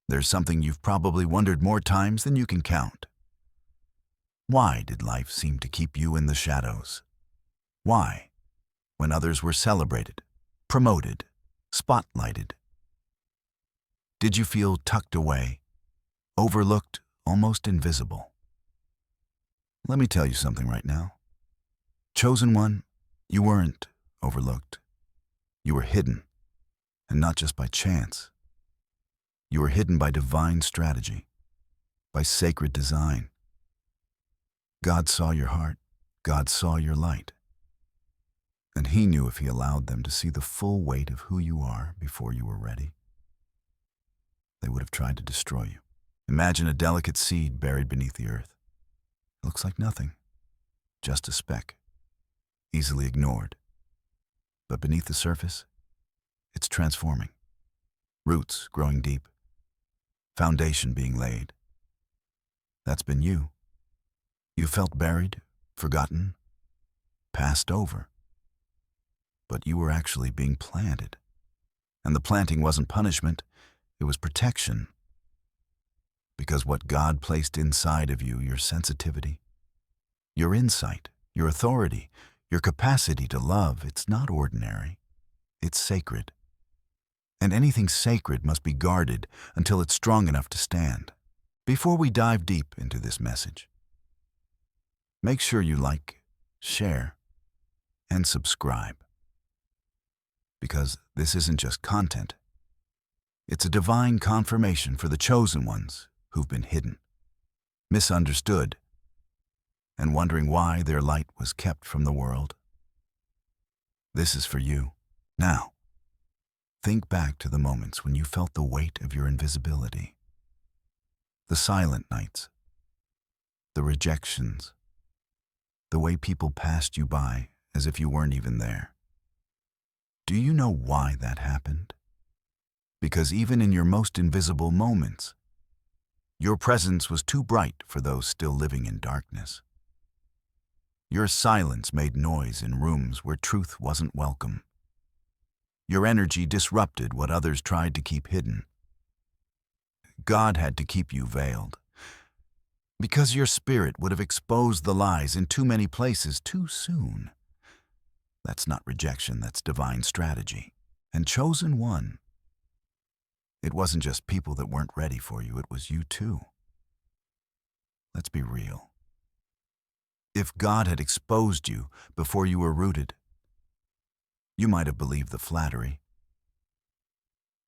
There's something you've probably wondered more times than you can count. Why did life seem to keep you in the shadows? Why, when others were celebrated, promoted, spotlighted? Did you feel tucked away, overlooked, almost invisible? Let me tell you something right now. Chosen one, you weren't overlooked. You were hidden, and not just by chance. You were hidden by divine strategy, by sacred design. God saw your heart. God saw your light. And He knew if He allowed them to see the full weight of who you are before you were ready, they would have tried to destroy you. Imagine a delicate seed buried beneath the earth. It looks like nothing, just a speck, easily ignored. But beneath the surface, it's transforming. Roots growing deep, foundation being laid. That's been you. You felt buried, forgotten, passed over. But you were actually being planted. And the planting wasn't punishment, it was protection. Because what God placed inside of you, your sensitivity, your insight, your authority, your capacity to love, it's not ordinary. It's sacred. And anything sacred must be guarded until it's strong enough to stand. Before we dive deep into this message, make sure you like, share, and subscribe. Because this isn't just content. It's a divine confirmation for the chosen ones who've been hidden, misunderstood, and wondering why their light was kept from the world. This is for you. Now, think back to the moments when you felt the weight of your invisibility. The silent nights, the rejections, the way people passed you by as if you weren't even there. Do you know why that happened? Because even in your most invisible moments, your presence was too bright for those still living in darkness. Your silence made noise in rooms where truth wasn't welcome. Your energy disrupted what others tried to keep hidden. God had to keep you veiled, because your spirit would have exposed the lies in too many places too soon. That's not rejection, that's divine strategy. And chosen one. It wasn't just people that weren't ready for you, it was you too. Let's be real. If God had exposed you before you were rooted, you might have believed the flattery.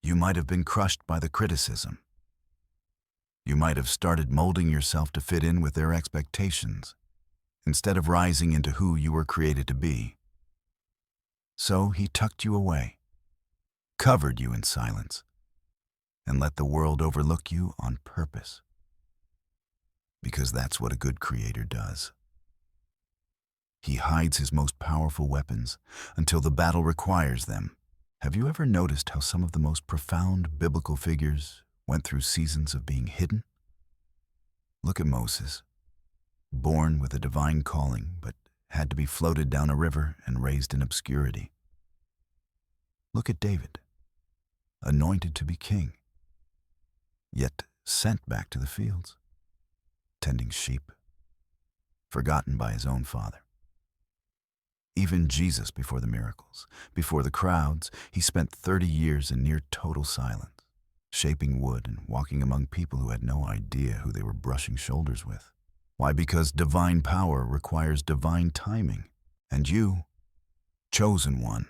You might have been crushed by the criticism. You might have started molding yourself to fit in with their expectations, instead of rising into who you were created to be. So He tucked you away, covered you in silence, and let the world overlook you on purpose. Because that's what a good creator does. He hides His most powerful weapons until the battle requires them. Have you ever noticed how some of the most profound biblical figures went through seasons of being hidden? Look at Moses, born with a divine calling, but had to be floated down a river and raised in obscurity. Look at David, anointed to be king, yet sent back to the fields, tending sheep, forgotten by his own father. Even Jesus, before the miracles, before the crowds, He spent 30 years in near total silence, shaping wood and walking among people who had no idea who they were brushing shoulders with. Why? Because divine power requires divine timing, and you, chosen one,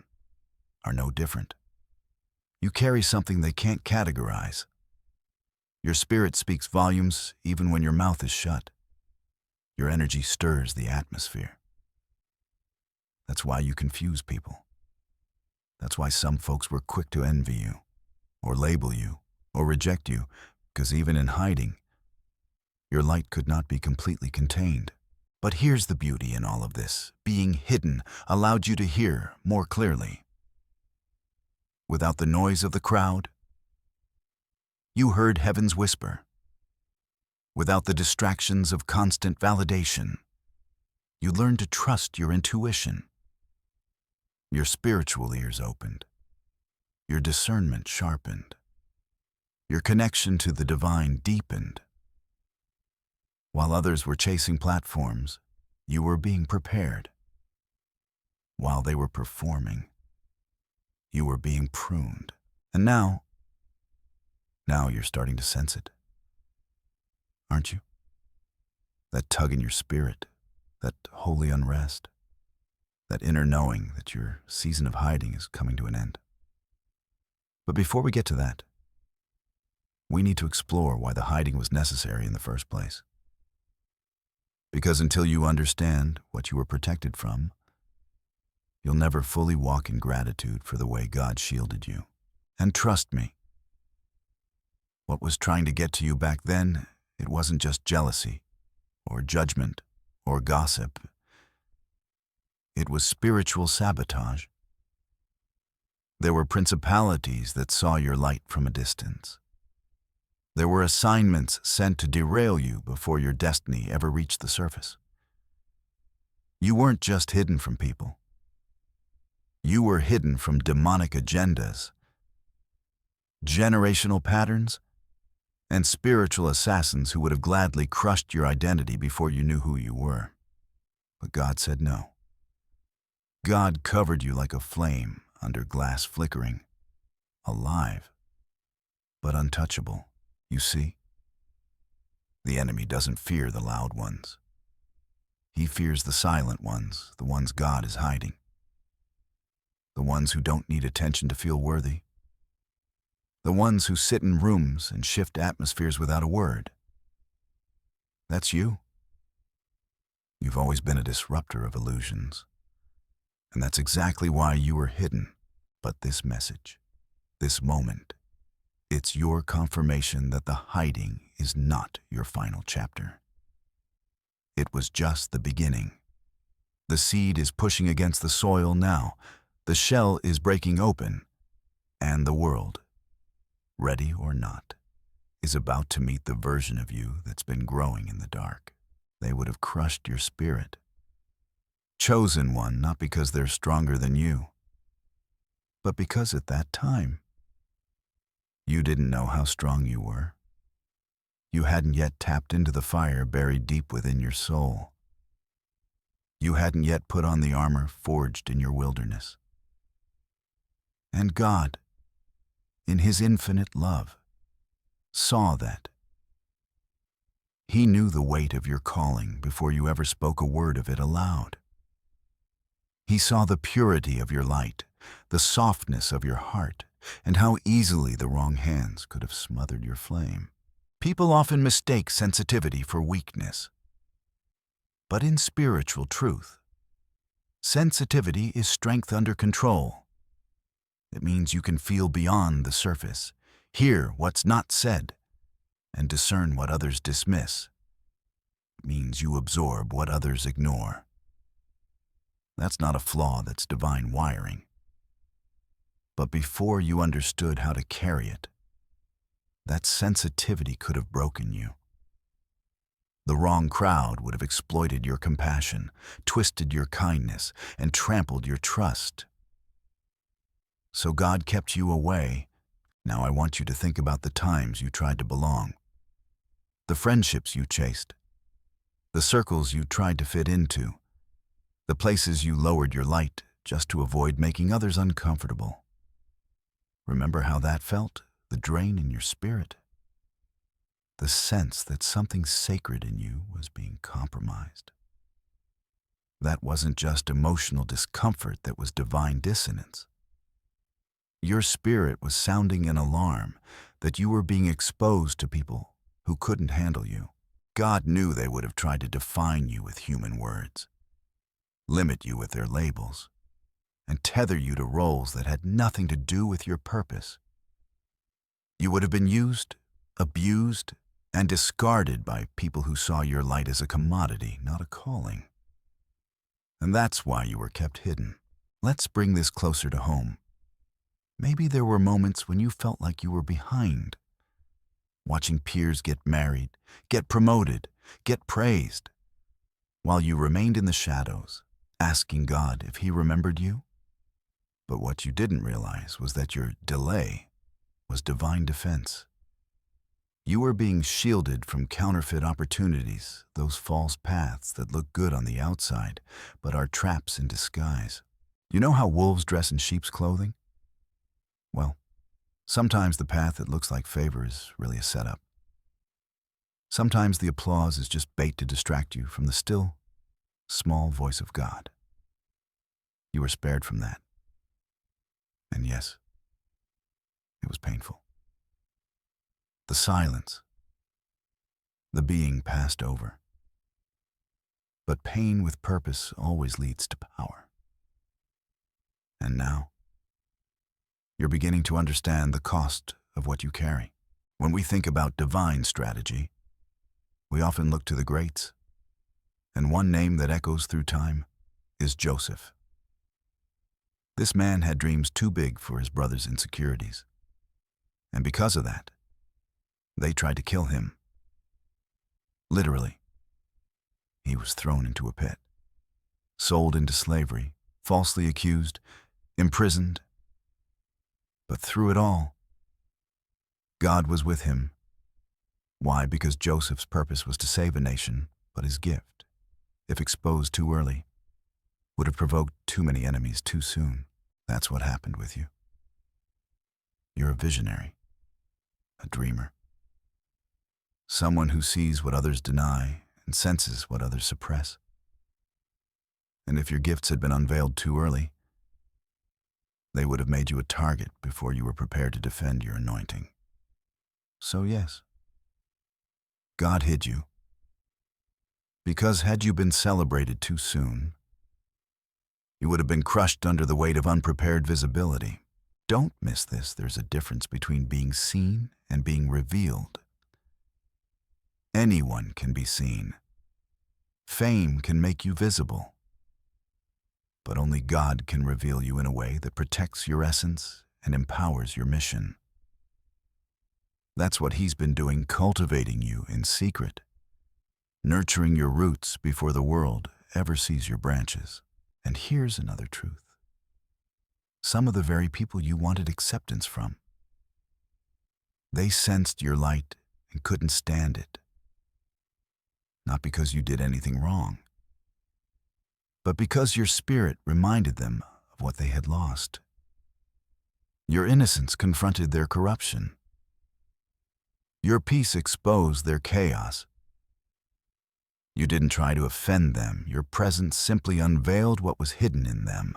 are no different. You carry something they can't categorize. Your spirit speaks volumes even when your mouth is shut. Your energy stirs the atmosphere. That's why you confuse people. That's why some folks were quick to envy you, or label you, or reject you, because even in hiding, your light could not be completely contained. But here's the beauty in all of this. Being hidden allowed you to hear more clearly. Without the noise of the crowd, you heard heaven's whisper. Without the distractions of constant validation, you learned to trust your intuition. Your spiritual ears opened. Your discernment sharpened. Your connection to the divine deepened. While others were chasing platforms, you were being prepared. While they were performing, you were being pruned. And now you're starting to sense it, aren't you? That tug in your spirit, that holy unrest, that inner knowing that your season of hiding is coming to an end. But before we get to that, we need to explore why the hiding was necessary in the first place. Because until you understand what you were protected from, you'll never fully walk in gratitude for the way God shielded you. And trust me, what was trying to get to you back then, it wasn't just jealousy, or judgment, or gossip. It was spiritual sabotage. There were principalities that saw your light from a distance. There were assignments sent to derail you before your destiny ever reached the surface. You weren't just hidden from people. You were hidden from demonic agendas, generational patterns, and spiritual assassins who would have gladly crushed your identity before you knew who you were. But God said no. God covered you like a flame under glass flickering, alive, but untouchable. You see, the enemy doesn't fear the loud ones. He fears the silent ones, the ones God is hiding. The ones who don't need attention to feel worthy. The ones who sit in rooms and shift atmospheres without a word. That's you. You've always been a disruptor of illusions. And that's exactly why you were hidden. But this message, this moment, it's your confirmation that the hiding is not your final chapter. It was just the beginning. The seed is pushing against the soil now. The shell is breaking open. And the world, ready or not, is about to meet the version of you that's been growing in the dark. They would have crushed your spirit. Chosen one, not because they're stronger than you, but because at that time, you didn't know how strong you were. You hadn't yet tapped into the fire buried deep within your soul. You hadn't yet put on the armor forged in your wilderness. And God, in His infinite love, saw that. He knew the weight of your calling before you ever spoke a word of it aloud. He saw the purity of your light, the softness of your heart, and how easily the wrong hands could have smothered your flame. People often mistake sensitivity for weakness. But in spiritual truth, sensitivity is strength under control. It means you can feel beyond the surface, hear what's not said, and discern what others dismiss. It means you absorb what others ignore. That's not a flaw, that's divine wiring. But before you understood how to carry it, that sensitivity could have broken you. The wrong crowd would have exploited your compassion, twisted your kindness, and trampled your trust. So God kept you away. Now I want you to think about the times you tried to belong, the friendships you chased, the circles you tried to fit into, the places you lowered your light just to avoid making others uncomfortable. Remember how that felt? The drain in your spirit? The sense that something sacred in you was being compromised. That wasn't just emotional discomfort, that was divine dissonance. Your spirit was sounding an alarm that you were being exposed to people who couldn't handle you. God knew they would have tried to define you with human words, limit you with their labels, and tether you to roles that had nothing to do with your purpose. You would have been used, abused, and discarded by people who saw your light as a commodity, not a calling. And that's why you were kept hidden. Let's bring this closer to home. Maybe there were moments when you felt like you were behind, watching peers get married, get promoted, get praised, while you remained in the shadows, asking God if He remembered you. But what you didn't realize was that your delay was divine defense. You are being shielded from counterfeit opportunities, those false paths that look good on the outside, but are traps in disguise. You know how wolves dress in sheep's clothing? Well, sometimes the path that looks like favor is really a setup. Sometimes the applause is just bait to distract you from the still, small voice of God. You were spared from that. And yes, it was painful. The silence, the being passed over. But pain with purpose always leads to power. And now, you're beginning to understand the cost of what you carry. When we think about divine strategy, we often look to the greats. And one name that echoes through time is Joseph. This man had dreams too big for his brother's insecurities. And because of that, they tried to kill him. Literally, he was thrown into a pit, sold into slavery, falsely accused, imprisoned. But through it all, God was with him. Why? Because Joseph's purpose was to save a nation, but his gift, if exposed too early, would have provoked too many enemies too soon. That's what happened with you. You're a visionary, a dreamer, someone who sees what others deny and senses what others suppress. And if your gifts had been unveiled too early, they would have made you a target before you were prepared to defend your anointing. So yes, God hid you. Because had you been celebrated too soon, you would have been crushed under the weight of unprepared visibility. Don't miss this. There's a difference between being seen and being revealed. Anyone can be seen. Fame can make you visible. But only God can reveal you in a way that protects your essence and empowers your mission. That's what He's been doing, cultivating you in secret, nurturing your roots before the world ever sees your branches. And here's another truth. Some of the very people you wanted acceptance from, they sensed your light and couldn't stand it. Not because you did anything wrong, but because your spirit reminded them of what they had lost. Your innocence confronted their corruption. Your peace exposed their chaos. You didn't try to offend them. Your presence simply unveiled what was hidden in them.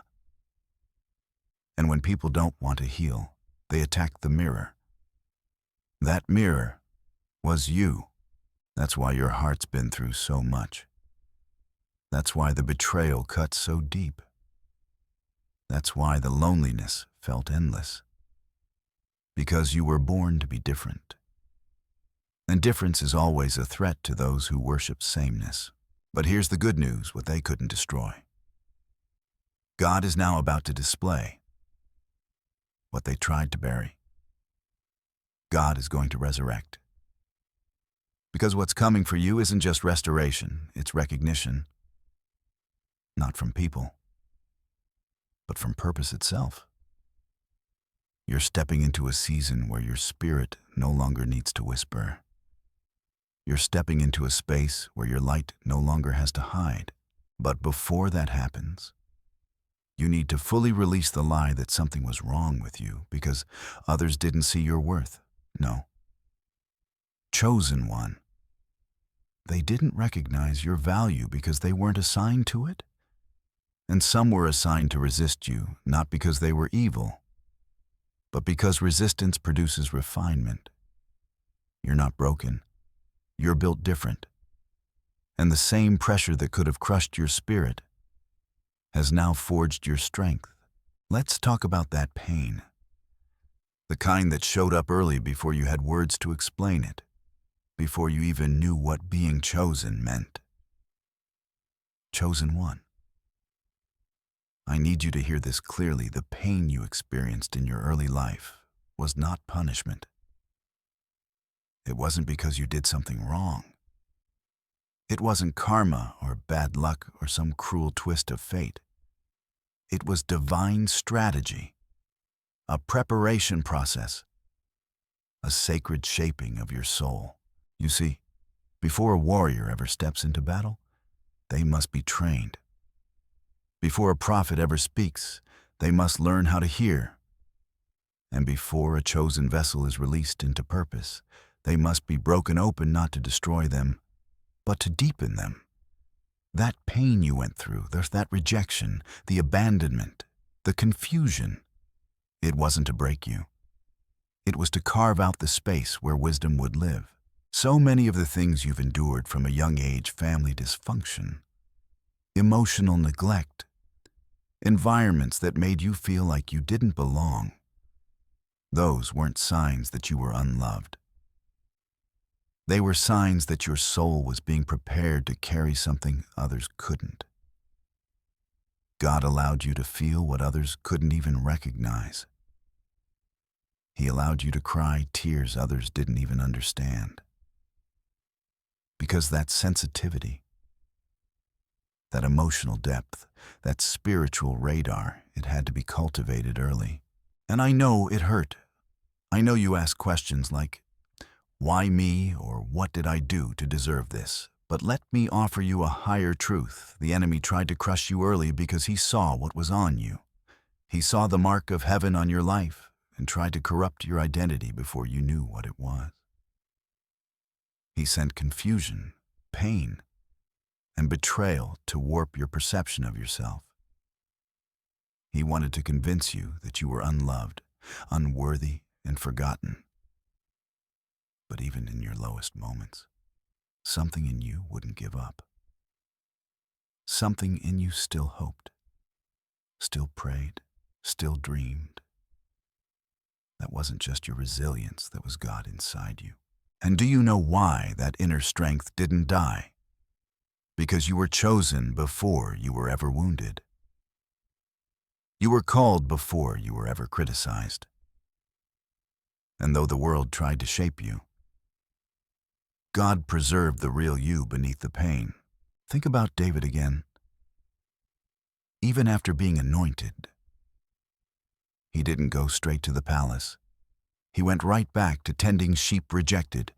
And when people don't want to heal, they attack the mirror. That mirror was you. That's why your heart's been through so much. That's why the betrayal cut so deep. That's why the loneliness felt endless. Because you were born to be different. And difference is always a threat to those who worship sameness. But here's the good news, what they couldn't destroy. God is now about to display what they tried to bury. God is going to resurrect. Because what's coming for you isn't just restoration, it's recognition. Not from people, but from purpose itself. You're stepping into a season where your spirit no longer needs to whisper. You're stepping into a space where your light no longer has to hide. But before that happens, you need to fully release the lie that something was wrong with you because others didn't see your worth. No. Chosen one. They didn't recognize your value because they weren't assigned to it. And some were assigned to resist you, not because they were evil, but because resistance produces refinement. You're not broken. You're built different. And the same pressure that could have crushed your spirit has now forged your strength. Let's talk about that pain. The kind that showed up early before you had words to explain it, before you even knew what being chosen meant. Chosen one. I need you to hear this clearly. The pain you experienced in your early life was not punishment. It wasn't because you did something wrong. It wasn't karma or bad luck or some cruel twist of fate. It was divine strategy, a preparation process, a sacred shaping of your soul. You see, before a warrior ever steps into battle, they must be trained. Before a prophet ever speaks, they must learn how to hear. And before a chosen vessel is released into purpose, they must be broken open not to destroy them, but to deepen them. That pain you went through, that rejection, the abandonment, the confusion, it wasn't to break you. It was to carve out the space where wisdom would live. So many of the things you've endured from a young age, family dysfunction, emotional neglect, environments that made you feel like you didn't belong, those weren't signs that you were unloved. They were signs that your soul was being prepared to carry something others couldn't. God allowed you to feel what others couldn't even recognize. He allowed you to cry tears others didn't even understand. Because that sensitivity, that emotional depth, that spiritual radar, it had to be cultivated early. And I know it hurt. I know you ask questions like, why me, or what did I do to deserve this? But let me offer you a higher truth. The enemy tried to crush you early because he saw what was on you. He saw the mark of heaven on your life and tried to corrupt your identity before you knew what it was. He sent confusion, pain, and betrayal to warp your perception of yourself. He wanted to convince you that you were unloved, unworthy, and forgotten. But even in your lowest moments, something in you wouldn't give up. Something in you still hoped, still prayed, still dreamed. That wasn't just your resilience, that was God inside you. And do you know why that inner strength didn't die? Because you were chosen before you were ever wounded. You were called before you were ever criticized. And though the world tried to shape you, God preserved the real you beneath the pain. Think about David again. Even after being anointed, he didn't go straight to the palace. He went right back to tending sheep rejected,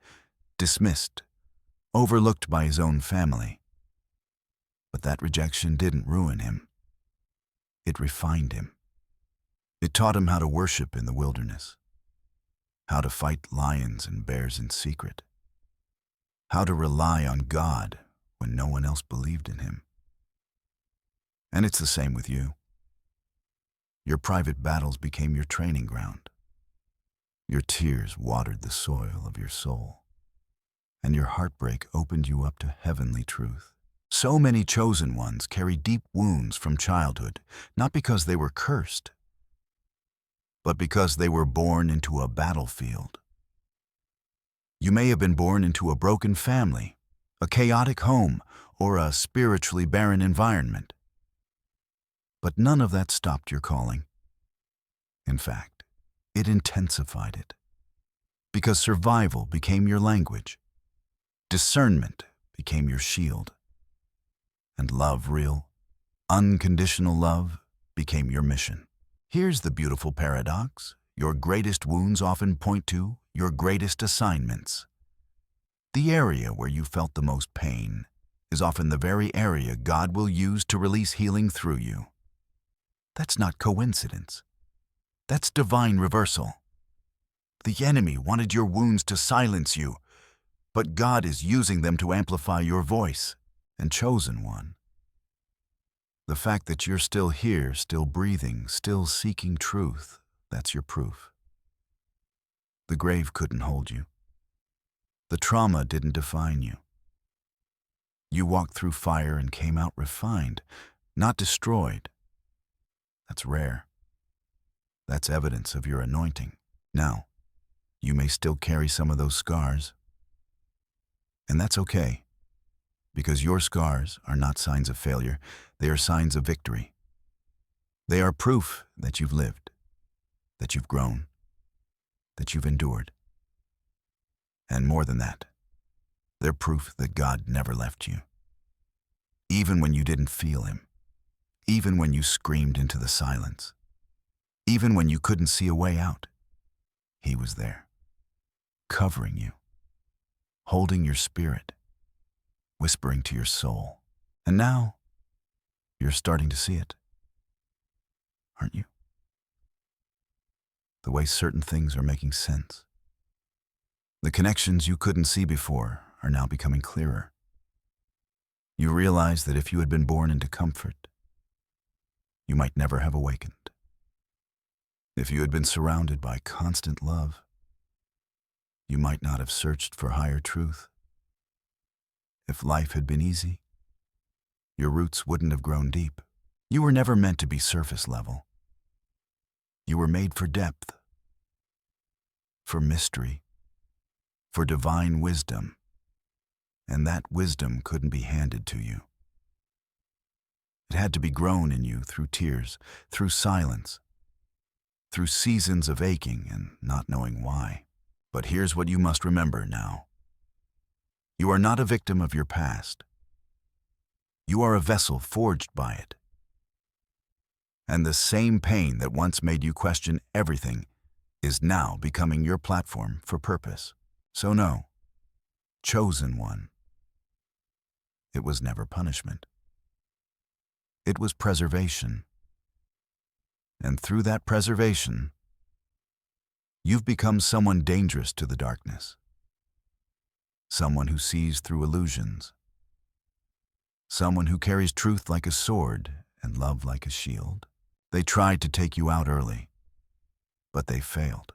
dismissed, overlooked by his own family. But that rejection didn't ruin him. It refined him. It taught him how to worship in the wilderness, how to fight lions and bears in secret, how to rely on God when no one else believed in him. And it's the same with you. Your private battles became your training ground. Your tears watered the soil of your soul, and your heartbreak opened you up to heavenly truth. So many chosen ones carry deep wounds from childhood, not because they were cursed, but because they were born into a battlefield. You may have been born into a broken family, a chaotic home, or a spiritually barren environment. But none of that stopped your calling. In fact, it intensified it. Because survival became your language, discernment became your shield, and love, real, unconditional love, became your mission. Here's the beautiful paradox. Your greatest wounds often point to your greatest assignments. The area where you felt the most pain is often the very area God will use to release healing through you. That's not coincidence. That's divine reversal. The enemy wanted your wounds to silence you, but God is using them to amplify your voice. And chosen one, the fact that you're still here, still breathing, still seeking truth, that's your proof. The grave couldn't hold you. The trauma didn't define you. You walked through fire and came out refined, not destroyed. That's rare. That's evidence of your anointing. Now, you may still carry some of those scars, and that's okay, because your scars are not signs of failure. They are signs of victory. They are proof that you've lived, that you've grown, that you've endured. And more than that, they're proof that God never left you. Even when you didn't feel Him, even when you screamed into the silence, even when you couldn't see a way out, He was there. covering you, holding your spirit, whispering to your soul. And now, you're starting to see it, aren't you? The way certain things are making sense. The connections you couldn't see before are now becoming clearer. You realize that if you had been born into comfort, you might never have awakened. If you had been surrounded by constant love, you might not have searched for higher truth. If life had been easy, your roots wouldn't have grown deep. You were never meant to be surface level. You were made for depth, for mystery, for divine wisdom, and that wisdom couldn't be handed to you. It had to be grown in you through tears, through silence, through seasons of aching and not knowing why. But here's what you must remember now. You are not a victim of your past. You are a vessel forged by it. And the same pain that once made you question everything is now becoming your platform for purpose. So no, chosen one. It was never punishment. It was preservation. And through that preservation, you've become someone dangerous to the darkness. Someone who sees through illusions. Someone who carries truth like a sword and love like a shield. They tried to take you out early, but they failed.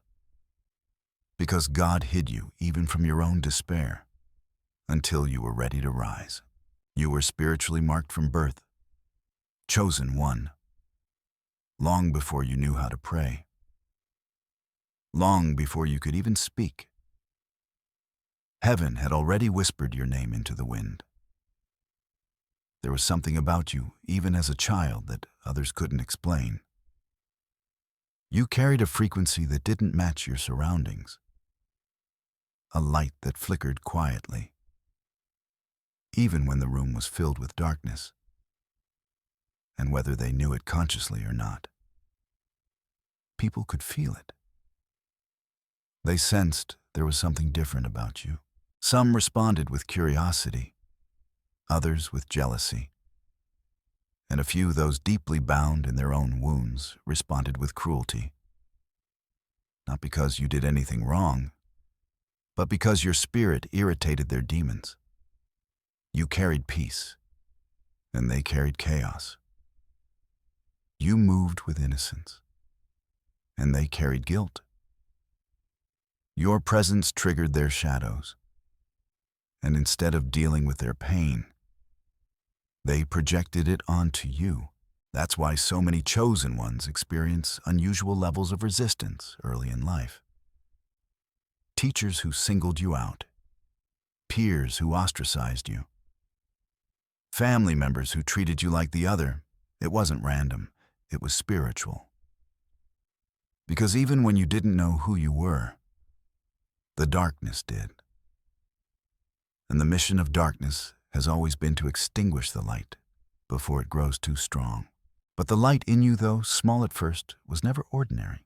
Because God hid you even from your own despair until you were ready to rise. You were spiritually marked from birth, chosen one, long before you knew how to pray, long before you could even speak. Heaven had already whispered your name into the wind. There was something about you, even as a child, that others couldn't explain. You carried a frequency that didn't match your surroundings, a light that flickered quietly, even when the room was filled with darkness, and whether they knew it consciously or not. People could feel it. They sensed there was something different about you. Some responded with curiosity, others with jealousy, and a few, those deeply bound in their own wounds, responded with cruelty. Not because you did anything wrong, but because your spirit irritated their demons. You carried peace, and they carried chaos. You moved with innocence, and they carried guilt. Your presence triggered their shadows, and instead of dealing with their pain, they projected it onto you. That's why so many chosen ones experience unusual levels of resistance early in life. Teachers who singled you out, peers who ostracized you, family members who treated you like the other. It wasn't random, it was spiritual. Because even when you didn't know who you were, the darkness did. And the mission of darkness has always been to extinguish the light before it grows too strong. But the light in you, though small at first, was never ordinary.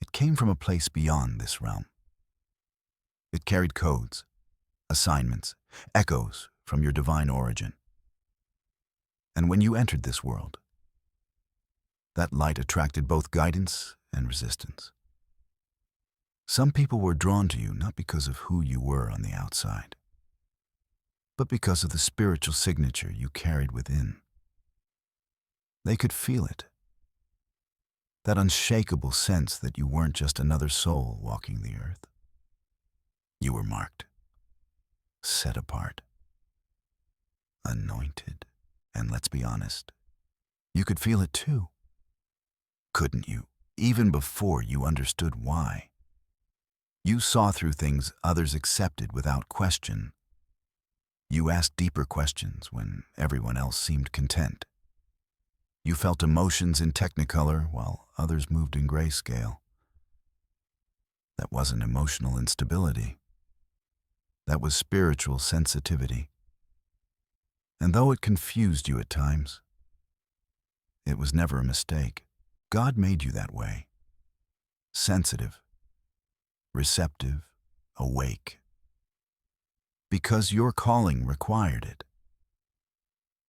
It came from a place beyond this realm. It carried codes, assignments, echoes from your divine origin. And when you entered this world, that light attracted both guidance and resistance. Some people were drawn to you not because of who you were on the outside, but because of the spiritual signature you carried within. They could feel it, that unshakable sense that you weren't just another soul walking the earth. You were marked, set apart, anointed. And let's be honest, you could feel it too, couldn't you? Even before you understood why. You saw through things others accepted without question. You asked deeper questions when everyone else seemed content. You felt emotions in technicolor while others moved in grayscale. That wasn't emotional instability. That was spiritual sensitivity. And though it confused you at times, it was never a mistake. God made you that way. Sensitive, receptive, awake. Because your calling required it.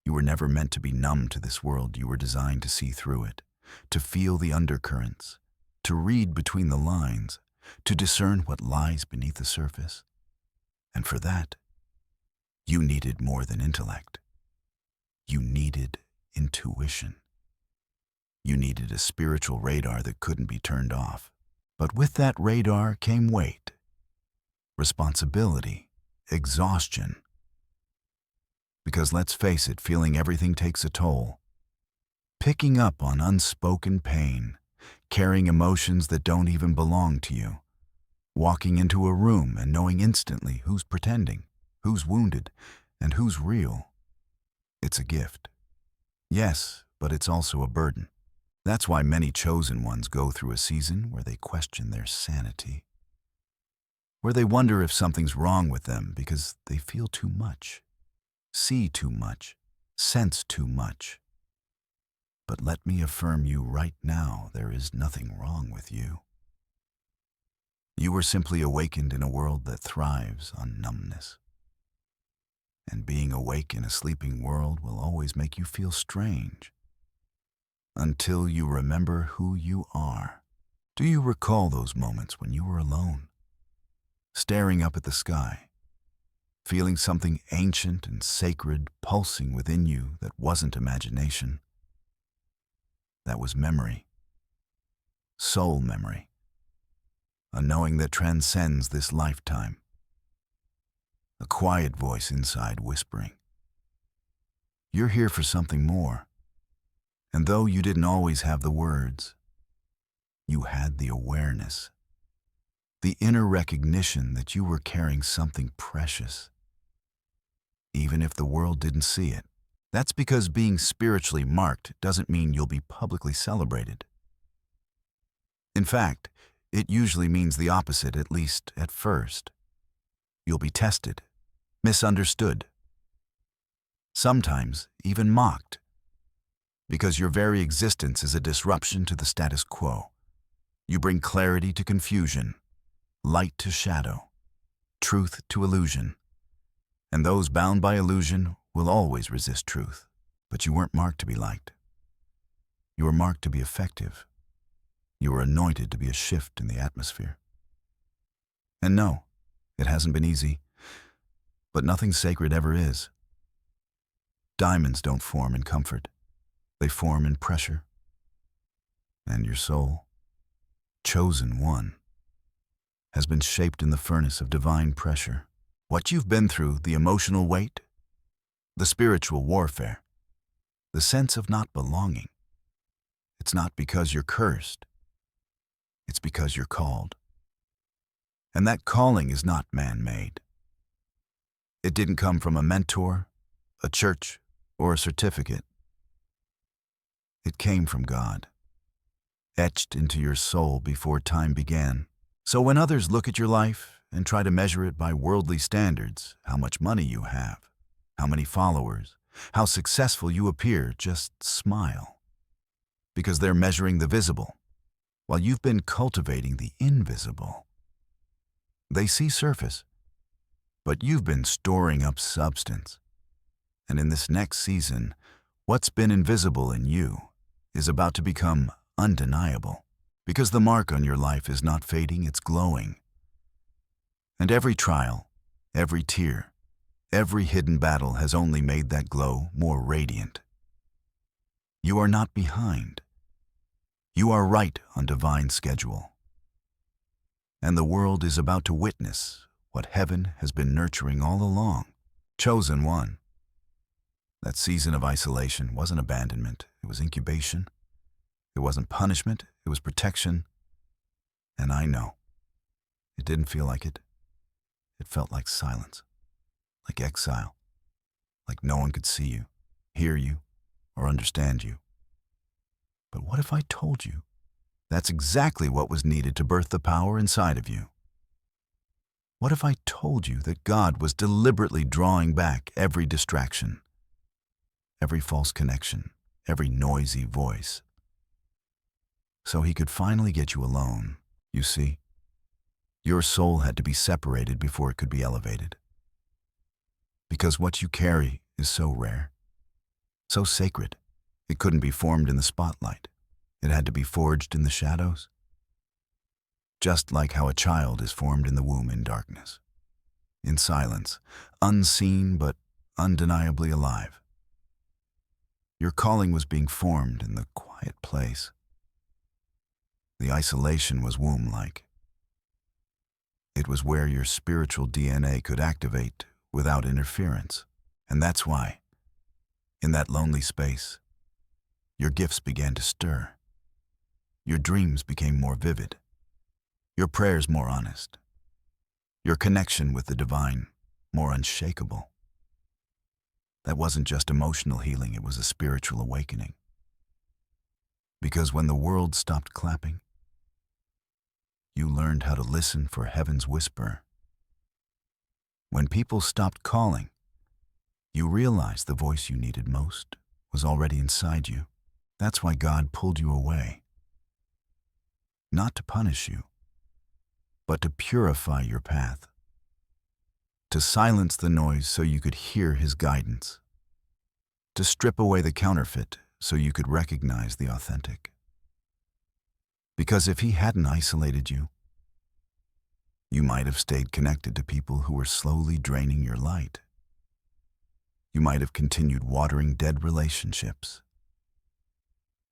You were never meant to be numb to this world. You were designed to see through it, to feel the undercurrents, to read between the lines, to discern what lies beneath the surface. And for that, you needed more than intellect. You needed intuition. You needed a spiritual radar that couldn't be turned off. But with that radar came weight, responsibility, exhaustion. Because let's face it, feeling everything takes a toll. Picking up on unspoken pain, carrying emotions that don't even belong to you, walking into a room and knowing instantly who's pretending, who's wounded, and who's real. It's a gift. Yes, but it's also a burden. That's why many chosen ones go through a season where they question their sanity, where they wonder if something's wrong with them because they feel too much, see too much, sense too much. But let me affirm you right now, there is nothing wrong with you. You were simply awakened in a world that thrives on numbness. And being awake in a sleeping world will always make you feel strange. Until you remember who you are. Do you recall those moments when you were alone, staring up at the sky, feeling something ancient and sacred pulsing within you that wasn't imagination? That was memory, soul memory, a knowing that transcends this lifetime, a quiet voice inside whispering, "You're here for something more." And though you didn't always have the words, you had the awareness, the inner recognition that you were carrying something precious, even if the world didn't see it. That's because being spiritually marked doesn't mean you'll be publicly celebrated. In fact, it usually means the opposite, at least at first. You'll be tested, misunderstood, sometimes even mocked. Because your very existence is a disruption to the status quo. You bring clarity to confusion, light to shadow, truth to illusion. And those bound by illusion will always resist truth. But you weren't marked to be liked. You were marked to be effective. You were anointed to be a shift in the atmosphere. And no, it hasn't been easy, but nothing sacred ever is. Diamonds don't form in comfort. They form in pressure. And your soul, chosen one, has been shaped in the furnace of divine pressure. What you've been through, the emotional weight, the spiritual warfare, the sense of not belonging, it's not because you're cursed. It's because you're called. And that calling is not man-made. It didn't come from a mentor, a church, or a certificate. It came from God, etched into your soul before time began. So when others look at your life and try to measure it by worldly standards, how much money you have, how many followers, how successful you appear, just smile. Because they're measuring the visible, while you've been cultivating the invisible. They see surface, but you've been storing up substance. And in this next season, what's been invisible in you is about to become undeniable, because the mark on your life is not fading, it's glowing. And every trial, every tear, every hidden battle has only made that glow more radiant. You are not behind. You are right on divine schedule. And the world is about to witness what heaven has been nurturing all along. Chosen one. That season of isolation wasn't abandonment, it was incubation. It wasn't punishment, it was protection. And I know, it didn't feel like it. It felt like silence, like exile, like no one could see you, hear you, or understand you. But what if I told you that's exactly what was needed to birth the power inside of you? What if I told you that God was deliberately drawing back every distraction, every false connection, every noisy voice, so he could finally get you alone? You see, Your soul had to be separated before it could be elevated. Because what you carry is so rare, so sacred, it couldn't be formed in the spotlight. It had to be forged in the shadows. Just like how a child is formed in the womb in darkness, in silence, unseen but undeniably alive. Your calling was being formed in the quiet place. The isolation was womb-like. It was where your spiritual DNA could activate without interference. And that's why, in that lonely space, your gifts began to stir. Your dreams became more vivid. Your prayers more honest. Your connection with the divine more unshakable. That wasn't just emotional healing, it was a spiritual awakening. Because when the world stopped clapping, you learned how to listen for heaven's whisper. When people stopped calling, you realized the voice you needed most was already inside you. That's why God pulled you away. Not to punish you, but to purify your path. To silence the noise so you could hear His guidance. To strip away the counterfeit so you could recognize the authentic. Because if He hadn't isolated you, you might have stayed connected to people who were slowly draining your light. You might have continued watering dead relationships.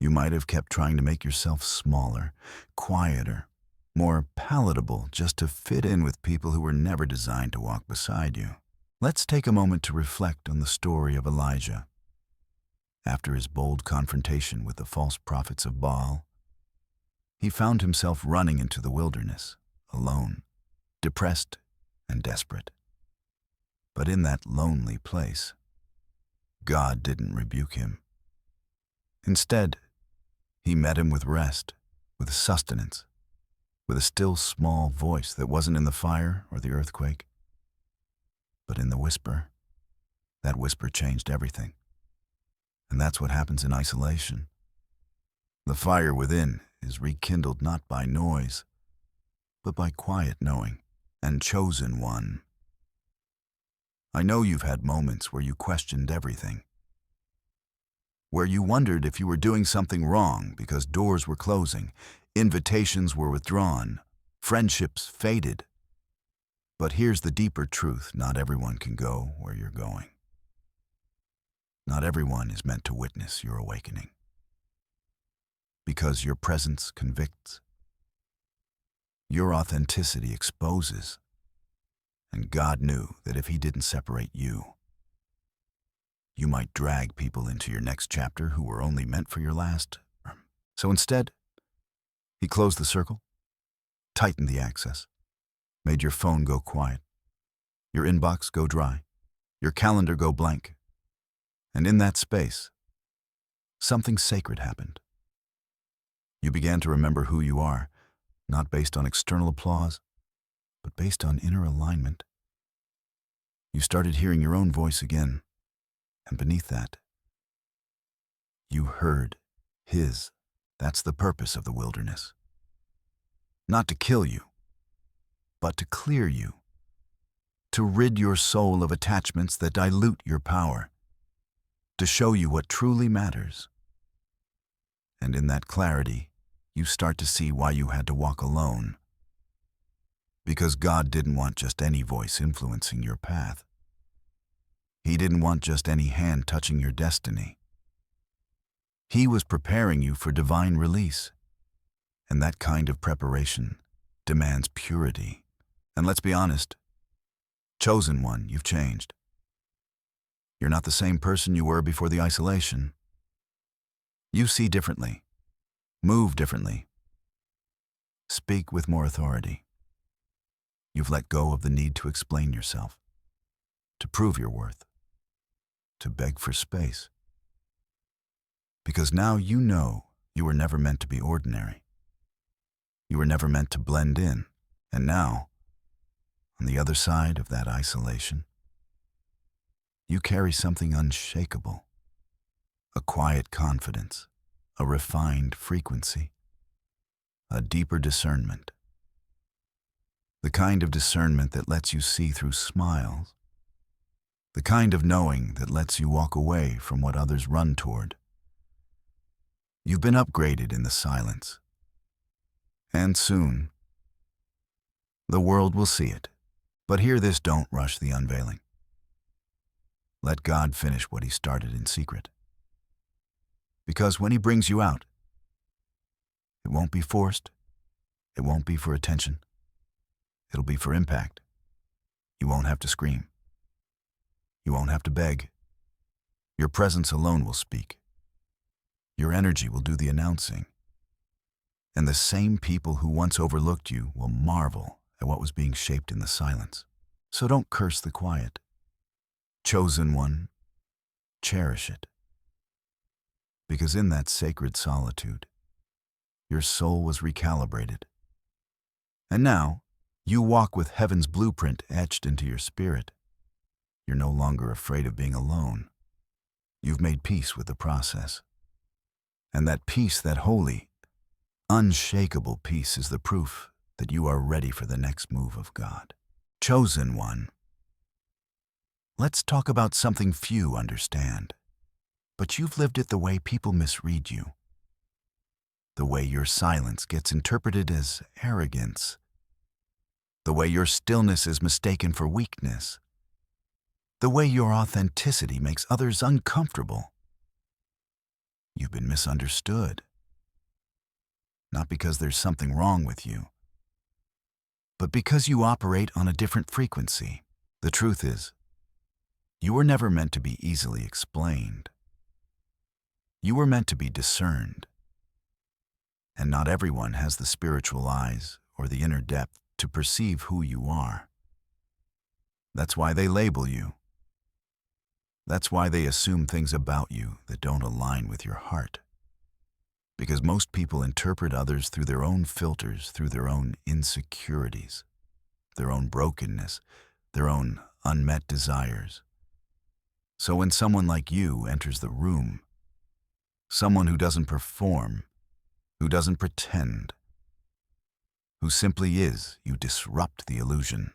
You might have kept trying to make yourself smaller, quieter, more palatable just to fit in with people who were never designed to walk beside you. Let's take a moment to reflect on the story of Elijah. After his bold confrontation with the false prophets of Baal, he found himself running into the wilderness, alone, depressed and desperate. But in that lonely place, God didn't rebuke him. Instead, He met him with rest, with sustenance, with a still small voice that wasn't in the fire or the earthquake, but in the whisper. That whisper changed everything. And that's what happens in isolation. The fire within is rekindled not by noise, but by quiet knowing and chosen one. I know you've had moments where you questioned everything, where you wondered if you were doing something wrong because doors were closing, invitations were withdrawn, friendships faded. But here's the deeper truth: not everyone can go where you're going. Not everyone is meant to witness your awakening. Because your presence convicts, your authenticity exposes, and God knew that if He didn't separate you, you might drag people into your next chapter who were only meant for your last. So instead, He closed the circle, tightened the access, made your phone go quiet, your inbox go dry, your calendar go blank. And in that space, something sacred happened. You began to remember who you are, not based on external applause, but based on inner alignment. You started hearing your own voice again, and beneath that, you heard His. That's the purpose of the wilderness. Not to kill you, but to clear you, to rid your soul of attachments that dilute your power, to show you what truly matters. And in that clarity, you start to see why you had to walk alone. Because God didn't want just any voice influencing your path. He didn't want just any hand touching your destiny. He was preparing you for divine release. And that kind of preparation demands purity. And let's be honest, chosen one, you've changed. You're not the same person you were before the isolation. You see differently, move differently, speak with more authority. You've let go of the need to explain yourself, to prove your worth, to beg for space. Because now you know you were never meant to be ordinary. You were never meant to blend in. And now, on the other side of that isolation, you carry something unshakable, a quiet confidence, a refined frequency, a deeper discernment. The kind of discernment that lets you see through smiles. The kind of knowing that lets you walk away from what others run toward. You've been upgraded in the silence. And soon, the world will see it. But hear this, don't rush the unveiling. Let God finish what He started in secret. Because when He brings you out, it won't be forced. It won't be for attention. It'll be for impact. You won't have to scream. You won't have to beg. Your presence alone will speak. Your energy will do the announcing. And the same people who once overlooked you will marvel at what was being shaped in the silence. So don't curse the quiet. Chosen one, cherish it. Because in that sacred solitude, your soul was recalibrated. And now, you walk with heaven's blueprint etched into your spirit. You're no longer afraid of being alone. You've made peace with the process. And that peace, that holy, unshakable peace, is the proof that you are ready for the next move of God. Chosen one. Let's talk about something few understand. But you've lived it the way people misread you. The way your silence gets interpreted as arrogance. The way your stillness is mistaken for weakness. The way your authenticity makes others uncomfortable. You've been misunderstood. Not because there's something wrong with you, but because you operate on a different frequency. The truth is, you were never meant to be easily explained. You were meant to be discerned. And not everyone has the spiritual eyes or the inner depth to perceive who you are. That's why they label you. That's why they assume things about you that don't align with your heart. Because most people interpret others through their own filters, through their own insecurities, their own brokenness, their own unmet desires. So when someone like you enters the room, someone who doesn't perform, who doesn't pretend, who simply is, you disrupt the illusion.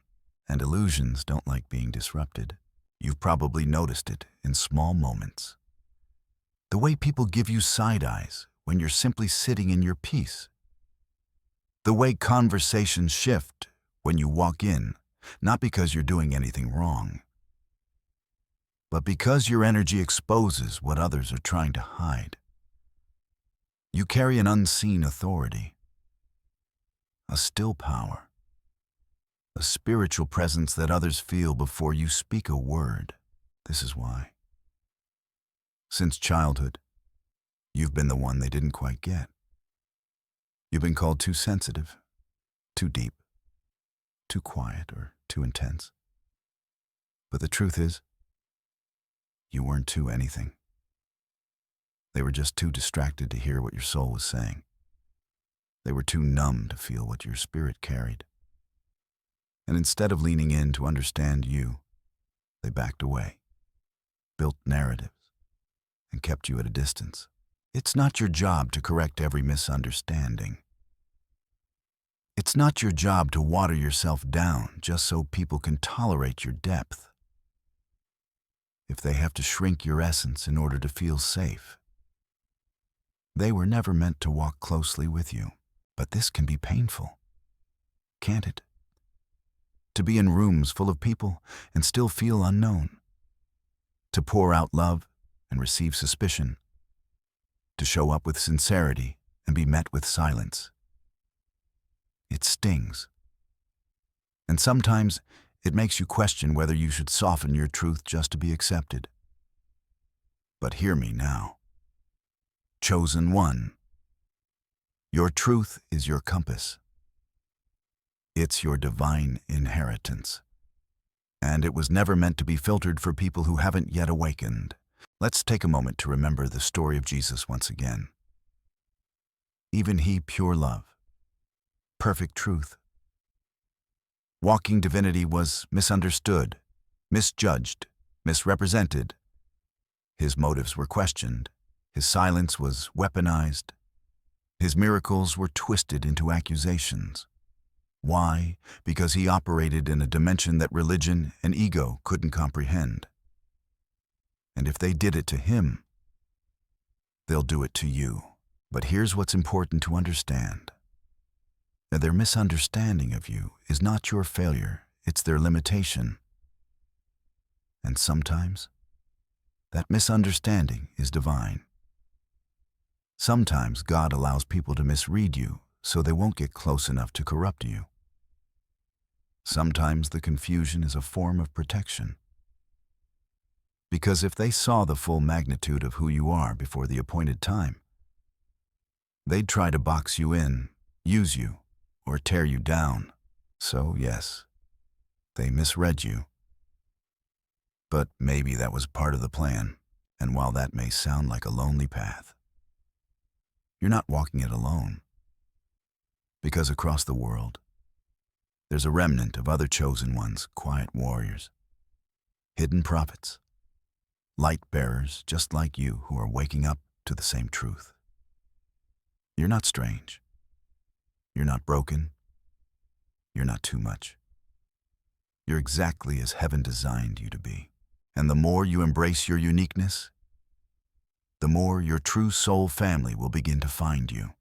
And illusions don't like being disrupted. You've probably noticed it in small moments. The way people give you side eyes when you're simply sitting in your peace. The way conversations shift when you walk in, not because you're doing anything wrong, but because your energy exposes what others are trying to hide. You carry an unseen authority, a still power, a spiritual presence that others feel before you speak a word. This is why. Since childhood, you've been the one they didn't quite get. You've been called too sensitive, too deep, too quiet, or too intense. But the truth is, you weren't too anything. They were just too distracted to hear what your soul was saying. They were too numb to feel what your spirit carried. And instead of leaning in to understand you, they backed away, built narratives, and kept you at a distance. It's not your job to correct every misunderstanding. It's not your job to water yourself down just so people can tolerate your depth. If they have to shrink your essence in order to feel safe, they were never meant to walk closely with you. But this can be painful, can't it? To be in rooms full of people and still feel unknown. To pour out love and receive suspicion. To show up with sincerity and be met with silence. It stings. And sometimes it makes you question whether you should soften your truth just to be accepted. But hear me now. Chosen one. Your truth is your compass. It's your divine inheritance. And it was never meant to be filtered for people who haven't yet awakened. Let's take a moment to remember the story of Jesus once again. Even He, pure love, perfect truth. Walking divinity was misunderstood, misjudged, misrepresented. His motives were questioned. His silence was weaponized. His miracles were twisted into accusations. Why? Because he operated in a dimension that religion and ego couldn't comprehend. And if they did it to him, they'll do it to you. But here's what's important to understand. That their misunderstanding of you is not your failure, it's their limitation. And sometimes, that misunderstanding is divine. Sometimes God allows people to misread you so they won't get close enough to corrupt you. Sometimes the confusion is a form of protection. Because if they saw the full magnitude of who you are before the appointed time, they'd try to box you in, use you, or tear you down. So yes, they misread you. But maybe that was part of the plan, and while that may sound like a lonely path, you're not walking it alone. Because across the world, there's a remnant of other chosen ones, quiet warriors, hidden prophets, light bearers just like you who are waking up to the same truth. You're not strange. You're not broken. You're not too much. You're exactly as heaven designed you to be. And the more you embrace your uniqueness, the more your true soul family will begin to find you.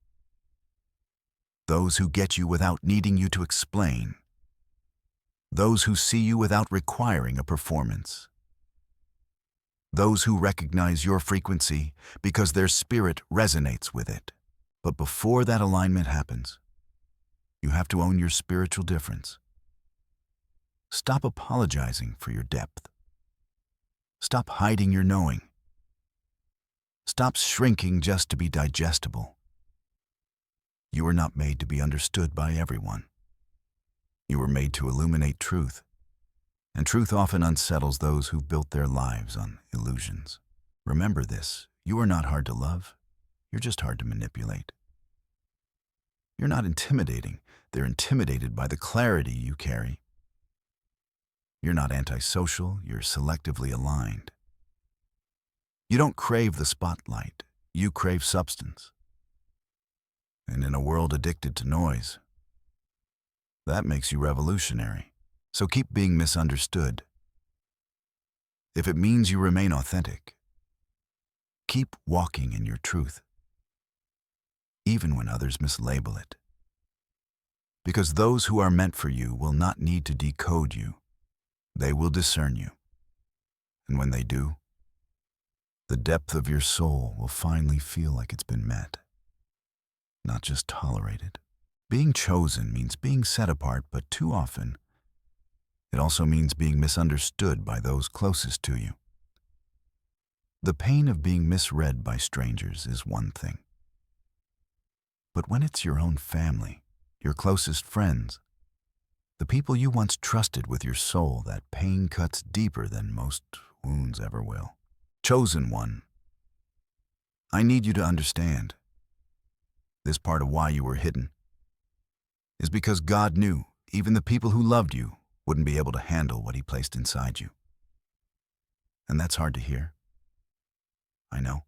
Those who get you without needing you to explain. Those who see you without requiring a performance. Those who recognize your frequency because their spirit resonates with it. But before that alignment happens, you have to own your spiritual difference. Stop apologizing for your depth. Stop hiding your knowing. Stop shrinking just to be digestible. You were not made to be understood by everyone. You were made to illuminate truth, and truth often unsettles those who've built their lives on illusions. Remember this, you are not hard to love, you're just hard to manipulate. You're not intimidating, they're intimidated by the clarity you carry. You're not antisocial, you're selectively aligned. You don't crave the spotlight, you crave substance. And in a world addicted to noise, that makes you revolutionary. So keep being misunderstood. If it means you remain authentic, keep walking in your truth, even when others mislabel it. Because those who are meant for you will not need to decode you. They will discern you. And when they do, the depth of your soul will finally feel like it's been met, not just tolerated. Being chosen means being set apart, but too often, it also means being misunderstood by those closest to you. The pain of being misread by strangers is one thing. But when it's your own family, your closest friends, the people you once trusted with your soul, that pain cuts deeper than most wounds ever will. Chosen one, I need you to understand. This part of why you were hidden is because God knew even the people who loved you wouldn't be able to handle what He placed inside you. And that's hard to hear. I know.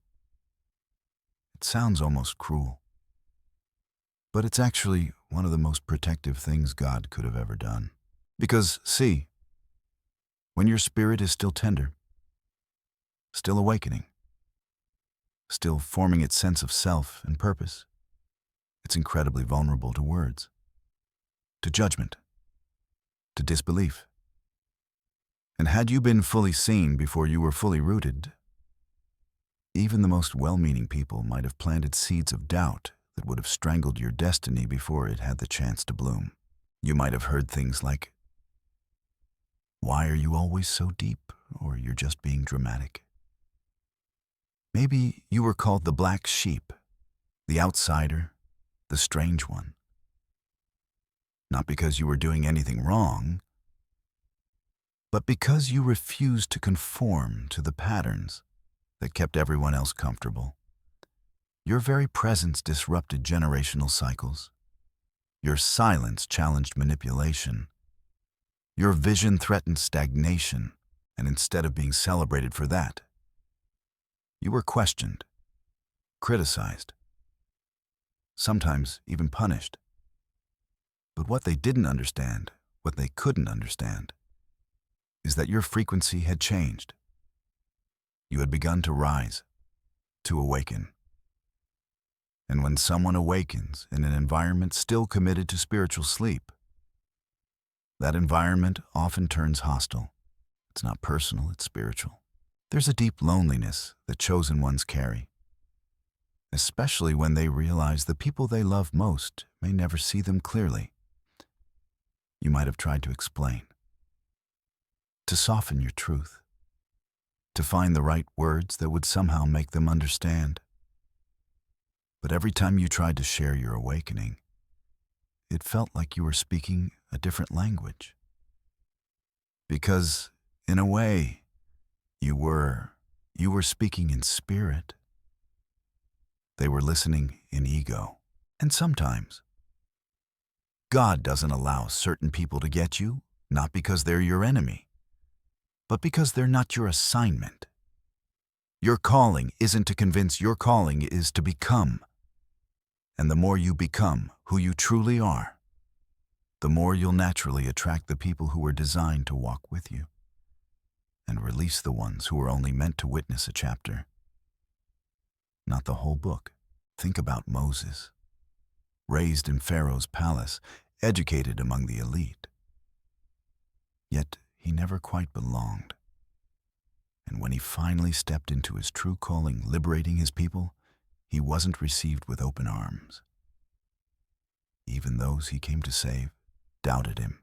It sounds almost cruel. But it's actually one of the most protective things God could have ever done. Because, see, when your spirit is still tender, still awakening, still forming its sense of self and purpose, it's incredibly vulnerable to words, to judgment, to disbelief. And had you been fully seen before you were fully rooted, even the most well-meaning people might have planted seeds of doubt that would have strangled your destiny before it had the chance to bloom. You might have heard things like, "Why are you always so deep?" or "You're just being dramatic." Maybe you were called the black sheep, the outsider, the strange one. Not because you were doing anything wrong, but because you refused to conform to the patterns that kept everyone else comfortable. Your very presence disrupted generational cycles. Your silence challenged manipulation. Your vision threatened stagnation, and instead of being celebrated for that, you were questioned, criticized, sometimes even punished. But what they didn't understand, what they couldn't understand, is that your frequency had changed. You had begun to rise, to awaken. And when someone awakens in an environment still committed to spiritual sleep, that environment often turns hostile. It's not personal, it's spiritual. There's a deep loneliness that chosen ones carry, especially when they realize the people they love most may never see them clearly. You might have tried to explain, to soften your truth, to find the right words that would somehow make them understand. But every time you tried to share your awakening, it felt like you were speaking a different language. Because, in a way, you were speaking in spirit. They were listening in ego. And sometimes, God doesn't allow certain people to get you, not because they're your enemy, but because they're not your assignment. Your calling isn't to convince, your calling is to become. And the more you become who you truly are, the more you'll naturally attract the people who are designed to walk with you, and release the ones who are only meant to witness a chapter, not the whole book. Think about Moses, raised in Pharaoh's palace, educated among the elite. Yet he never quite belonged. And when he finally stepped into his true calling, liberating his people, he wasn't received with open arms. Even those he came to save doubted him,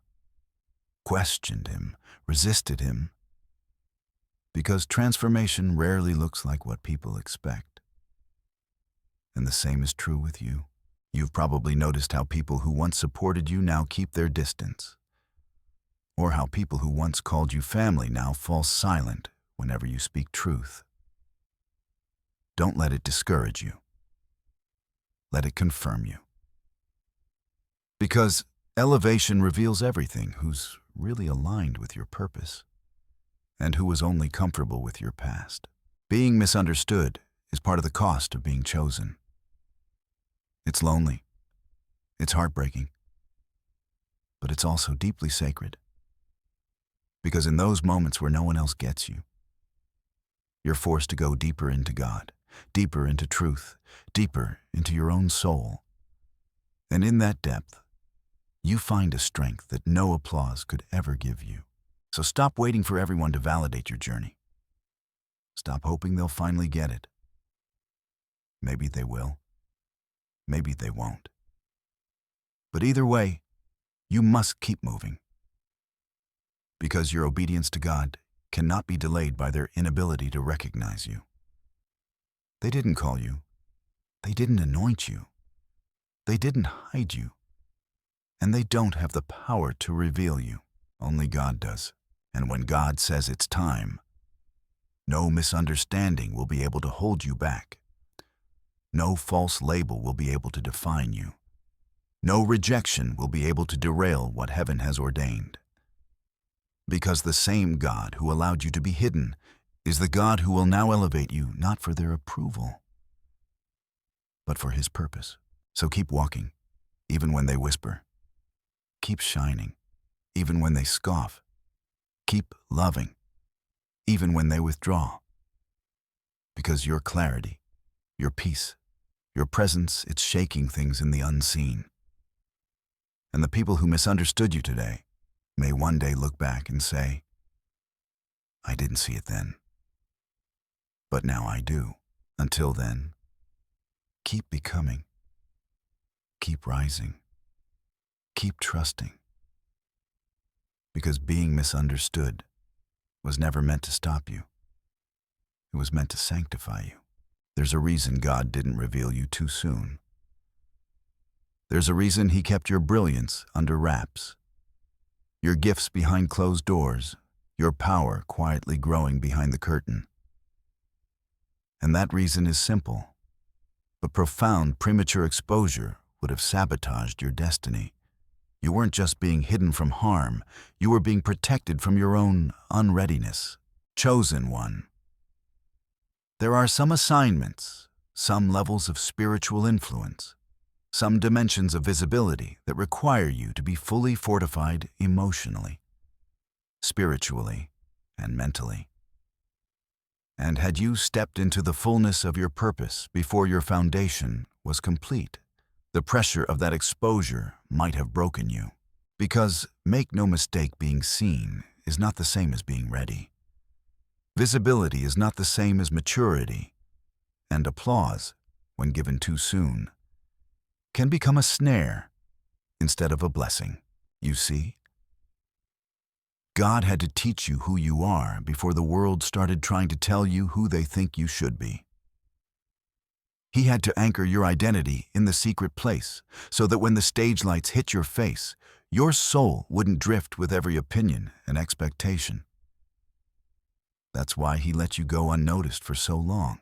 questioned him, resisted him, because transformation rarely looks like what people expect. And the same is true with you. You've probably noticed how people who once supported you now keep their distance, or how people who once called you family now fall silent whenever you speak truth. Don't let it discourage you. Let it confirm you. Because elevation reveals everything who's really aligned with your purpose and who is only comfortable with your past. Being misunderstood is part of the cost of being chosen. It's lonely. It's heartbreaking. But it's also deeply sacred. Because in those moments where no one else gets you, you're forced to go deeper into God, deeper into truth, deeper into your own soul. And in that depth, you find a strength that no applause could ever give you. So stop waiting for everyone to validate your journey. Stop hoping they'll finally get it. Maybe they will. Maybe they won't. But either way, you must keep moving. Because your obedience to God cannot be delayed by their inability to recognize you. They didn't call you. They didn't anoint you. They didn't hide you. And they don't have the power to reveal you. Only God does. And when God says it's time, no misunderstanding will be able to hold you back. No false label will be able to define you. No rejection will be able to derail what heaven has ordained. Because the same God who allowed you to be hidden is the God who will now elevate you, not for their approval, but for His purpose. So keep walking, even when they whisper. Keep shining, even when they scoff. Keep loving, even when they withdraw. Because your clarity, your peace, your presence, it's shaking things in the unseen. And the people who misunderstood you today may one day look back and say, I didn't see it then, but now I do. Until then, keep becoming, keep rising, keep trusting. Because being misunderstood was never meant to stop you. It was meant to sanctify you. There's a reason God didn't reveal you too soon. There's a reason He kept your brilliance under wraps, your gifts behind closed doors, your power quietly growing behind the curtain. And that reason is simple, but profound premature exposure would have sabotaged your destiny. You weren't just being hidden from harm, you were being protected from your own unreadiness. Chosen one. There are some assignments, some levels of spiritual influence some dimensions of visibility that require you to be fully fortified emotionally, spiritually, and mentally. And had you stepped into the fullness of your purpose before your foundation was complete, the pressure of that exposure might have broken you. Because, make no mistake, being seen is not the same as being ready. Visibility is not the same as maturity, and applause, when given too soon, can become a snare instead of a blessing. You see, God had to teach you who you are before the world started trying to tell you who they think you should be. He had to anchor your identity in the secret place so that when the stage lights hit your face, your soul wouldn't drift with every opinion and expectation. That's why he let you go unnoticed for so long.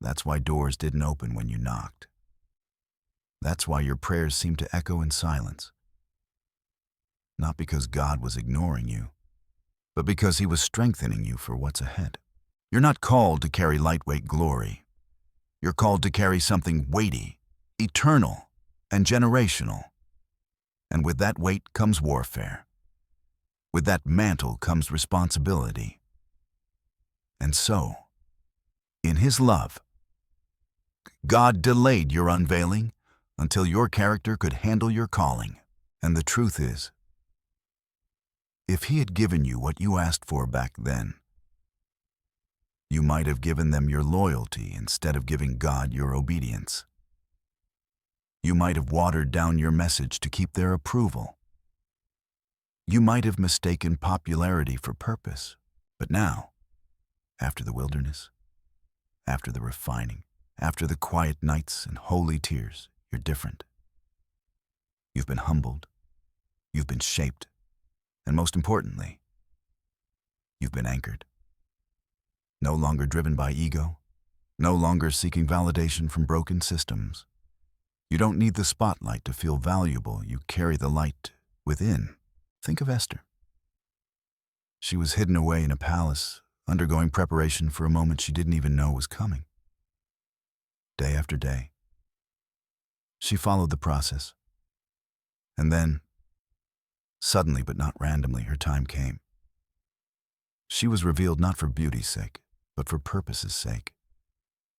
That's why doors didn't open when you knocked. That's why your prayers seemed to echo in silence. Not because God was ignoring you, but because he was strengthening you for what's ahead. You're not called to carry lightweight glory. You're called to carry something weighty, eternal, and generational. And with that weight comes warfare. With that mantle comes responsibility. And so, in his love, God delayed your unveiling until your character could handle your calling. And the truth is, if he had given you what you asked for back then, you might have given them your loyalty instead of giving God your obedience. You might have watered down your message to keep their approval. You might have mistaken popularity for purpose. But now, after the wilderness, after the refining, after the quiet nights and holy tears, you're different. You've been humbled. You've been shaped. And most importantly, you've been anchored. No longer driven by ego, no longer seeking validation from broken systems. You don't need the spotlight to feel valuable. You carry the light within. Think of Esther. She was hidden away in a palace, undergoing preparation for a moment she didn't even know was coming. Day after day, she followed the process. And then, suddenly but not randomly, her time came. She was revealed not for beauty's sake, but for purpose's sake.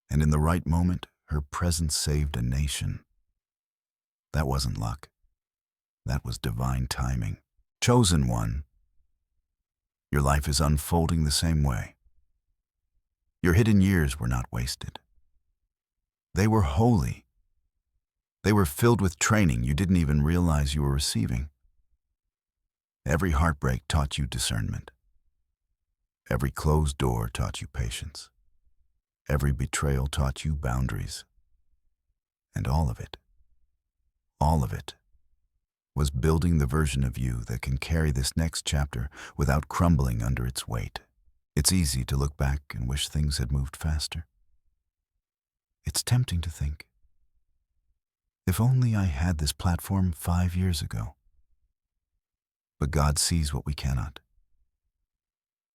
And in the right moment, her presence saved a nation. That wasn't luck. That was divine timing. Chosen one, your life is unfolding the same way. Your hidden years were not wasted. They were holy. They were filled with training you didn't even realize you were receiving. Every heartbreak taught you discernment. Every closed door taught you patience. Every betrayal taught you boundaries. And all of it was building the version of you that can carry this next chapter without crumbling under its weight. It's easy to look back and wish things had moved faster. It's tempting to think, if only I had this platform 5 years ago. But God sees what we cannot.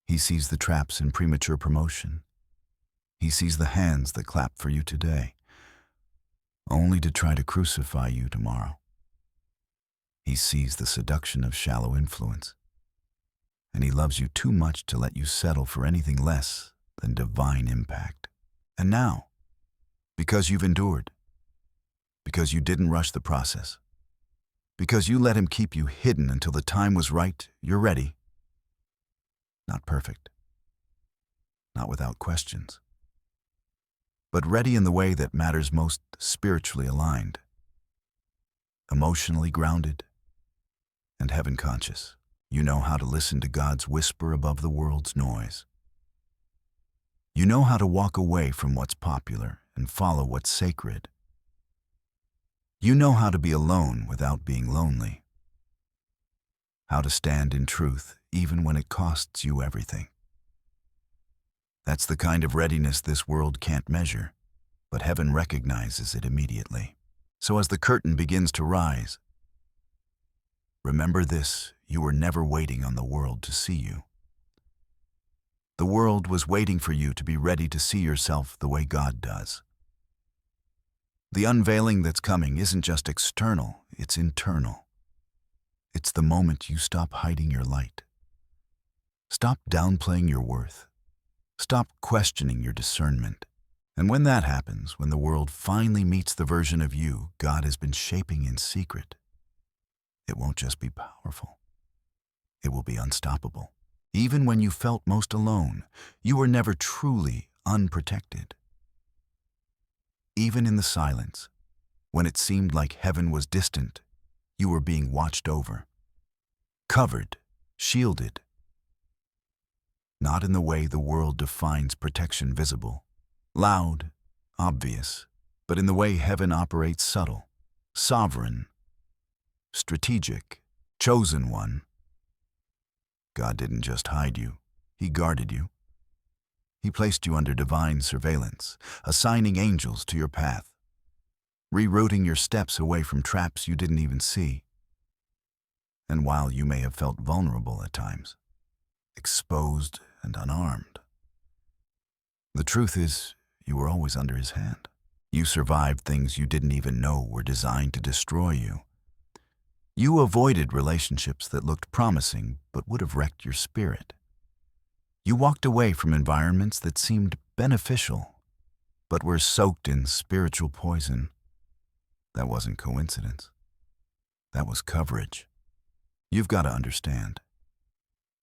He sees the traps in premature promotion. He sees the hands that clap for you today, only to try to crucify you tomorrow. He sees the seduction of shallow influence, and he loves you too much to let you settle for anything less than divine impact. And now, because you've endured, because you didn't rush the process, because you let him keep you hidden until the time was right, you're ready. Not perfect, not without questions, but ready in the way that matters most: spiritually aligned, emotionally grounded, and heaven conscious. You know how to listen to God's whisper above the world's noise. You know how to walk away from what's popular and follow what's sacred. You know how to be alone without being lonely. How to stand in truth even when it costs you everything. That's the kind of readiness this world can't measure, but heaven recognizes it immediately. So as the curtain begins to rise, remember this: you were never waiting on the world to see you. The world was waiting for you to be ready to see yourself the way God does. The unveiling that's coming isn't just external, it's internal. It's the moment you stop hiding your light. Stop downplaying your worth. Stop questioning your discernment. And when that happens, when the world finally meets the version of you God has been shaping in secret, it won't just be powerful. It will be unstoppable. Even when you felt most alone, you were never truly unprotected. Even in the silence, when it seemed like heaven was distant, you were being watched over, covered, shielded. Not in the way the world defines protection visible, loud, obvious, but in the way heaven operates subtle, sovereign, strategic, chosen one. God didn't just hide you, He guarded you. He placed you under divine surveillance, assigning angels to your path, rerouting your steps away from traps you didn't even see. And while you may have felt vulnerable at times, exposed and unarmed, the truth is you were always under His hand. You survived things you didn't even know were designed to destroy you. You avoided relationships that looked promising but would have wrecked your spirit. You walked away from environments that seemed beneficial but were soaked in spiritual poison. That wasn't coincidence. That was coverage. You've got to understand.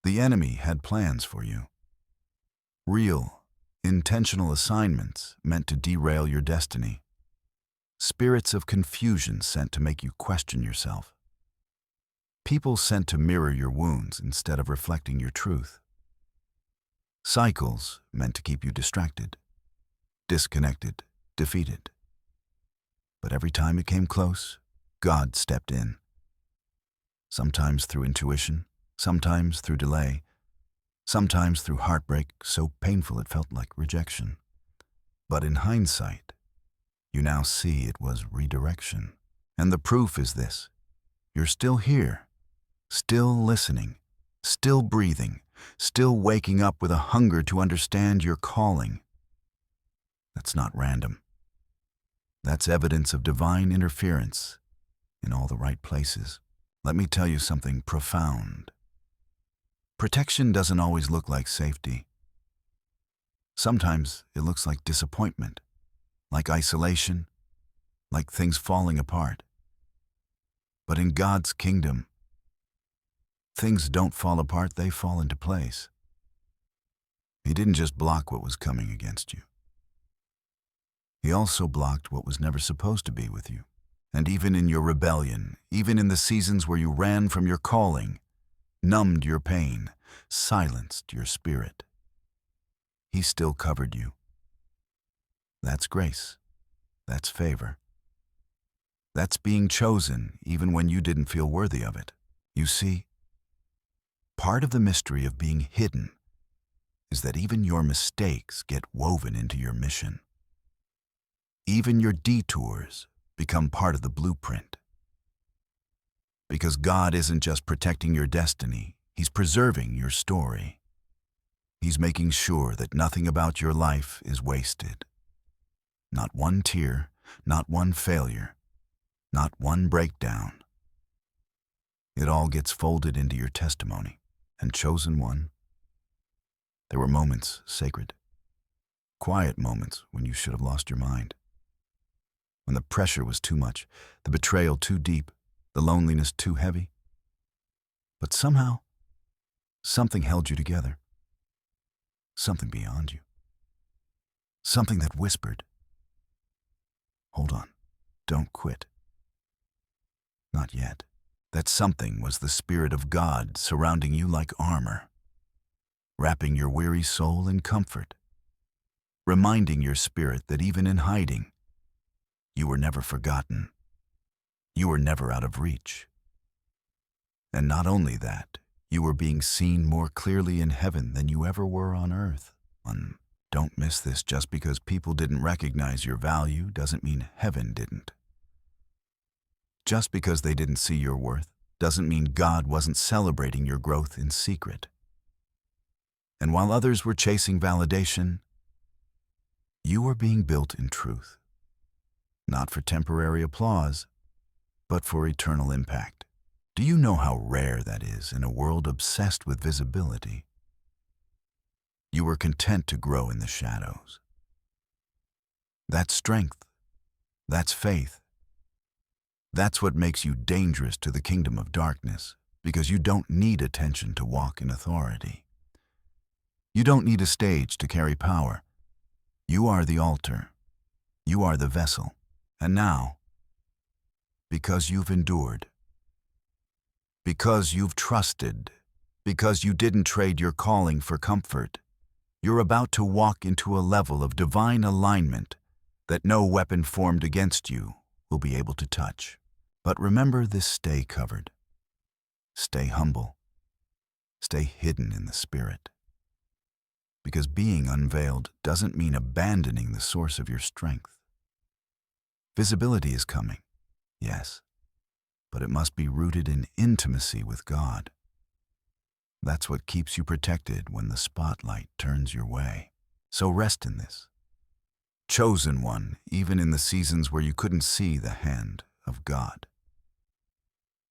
The enemy had plans for you. Real, intentional assignments meant to derail your destiny. Spirits of confusion sent to make you question yourself. People sent to mirror your wounds instead of reflecting your truth. Cycles meant to keep you distracted, disconnected, defeated. But every time it came close, God stepped in. Sometimes through intuition, sometimes through delay, sometimes through heartbreak so painful it felt like rejection. But in hindsight, you now see it was redirection. And the proof is this: you're still here, still listening, still breathing, still waking up with a hunger to understand your calling. That's not random. That's evidence of divine interference in all the right places. Let me tell you something profound. Protection doesn't always look like safety. Sometimes it looks like disappointment, like isolation, like things falling apart. But in God's kingdom, things don't fall apart, they fall into place. He didn't just block what was coming against you. He also blocked what was never supposed to be with you. And even in your rebellion, even in the seasons where you ran from your calling, numbed your pain, silenced your spirit, He still covered you. That's grace. That's favor. That's being chosen even when you didn't feel worthy of it. You see, part of the mystery of being hidden is that even your mistakes get woven into your mission. Even your detours become part of the blueprint. Because God isn't just protecting your destiny, He's preserving your story. He's making sure that nothing about your life is wasted. Not one tear, not one failure, not one breakdown. It all gets folded into your testimony. And chosen one, there were moments sacred, quiet moments when you should have lost your mind. When the pressure was too much, the betrayal too deep, the loneliness too heavy. But somehow, something held you together. Something beyond you. Something that whispered, "Hold on, don't quit." Not yet. That something was the Spirit of God surrounding you like armor, wrapping your weary soul in comfort, reminding your spirit that even in hiding, you were never forgotten. You were never out of reach. And not only that, you were being seen more clearly in heaven than you ever were on earth. Don't miss this. Just because people didn't recognize your value doesn't mean heaven didn't. Just because they didn't see your worth doesn't mean God wasn't celebrating your growth in secret. And while others were chasing validation, you were being built in truth. not for temporary applause, but for eternal impact. Do you know how rare that is in a world obsessed with visibility? You were content to grow in the shadows. That's strength. That's faith. That's what makes you dangerous to the kingdom of darkness, because you don't need attention to walk in authority. You don't need a stage to carry power. You are the altar. You are the vessel. And now, because you've endured, because you've trusted, because you didn't trade your calling for comfort, you're about to walk into a level of divine alignment that no weapon formed against you will be able to touch. But remember this: stay covered. Stay humble. Stay hidden in the Spirit. Because being unveiled doesn't mean abandoning the source of your strength. Visibility is coming, yes, but it must be rooted in intimacy with God. That's what keeps you protected when the spotlight turns your way. So rest in this. Chosen one, even in the seasons where you couldn't see the hand of God.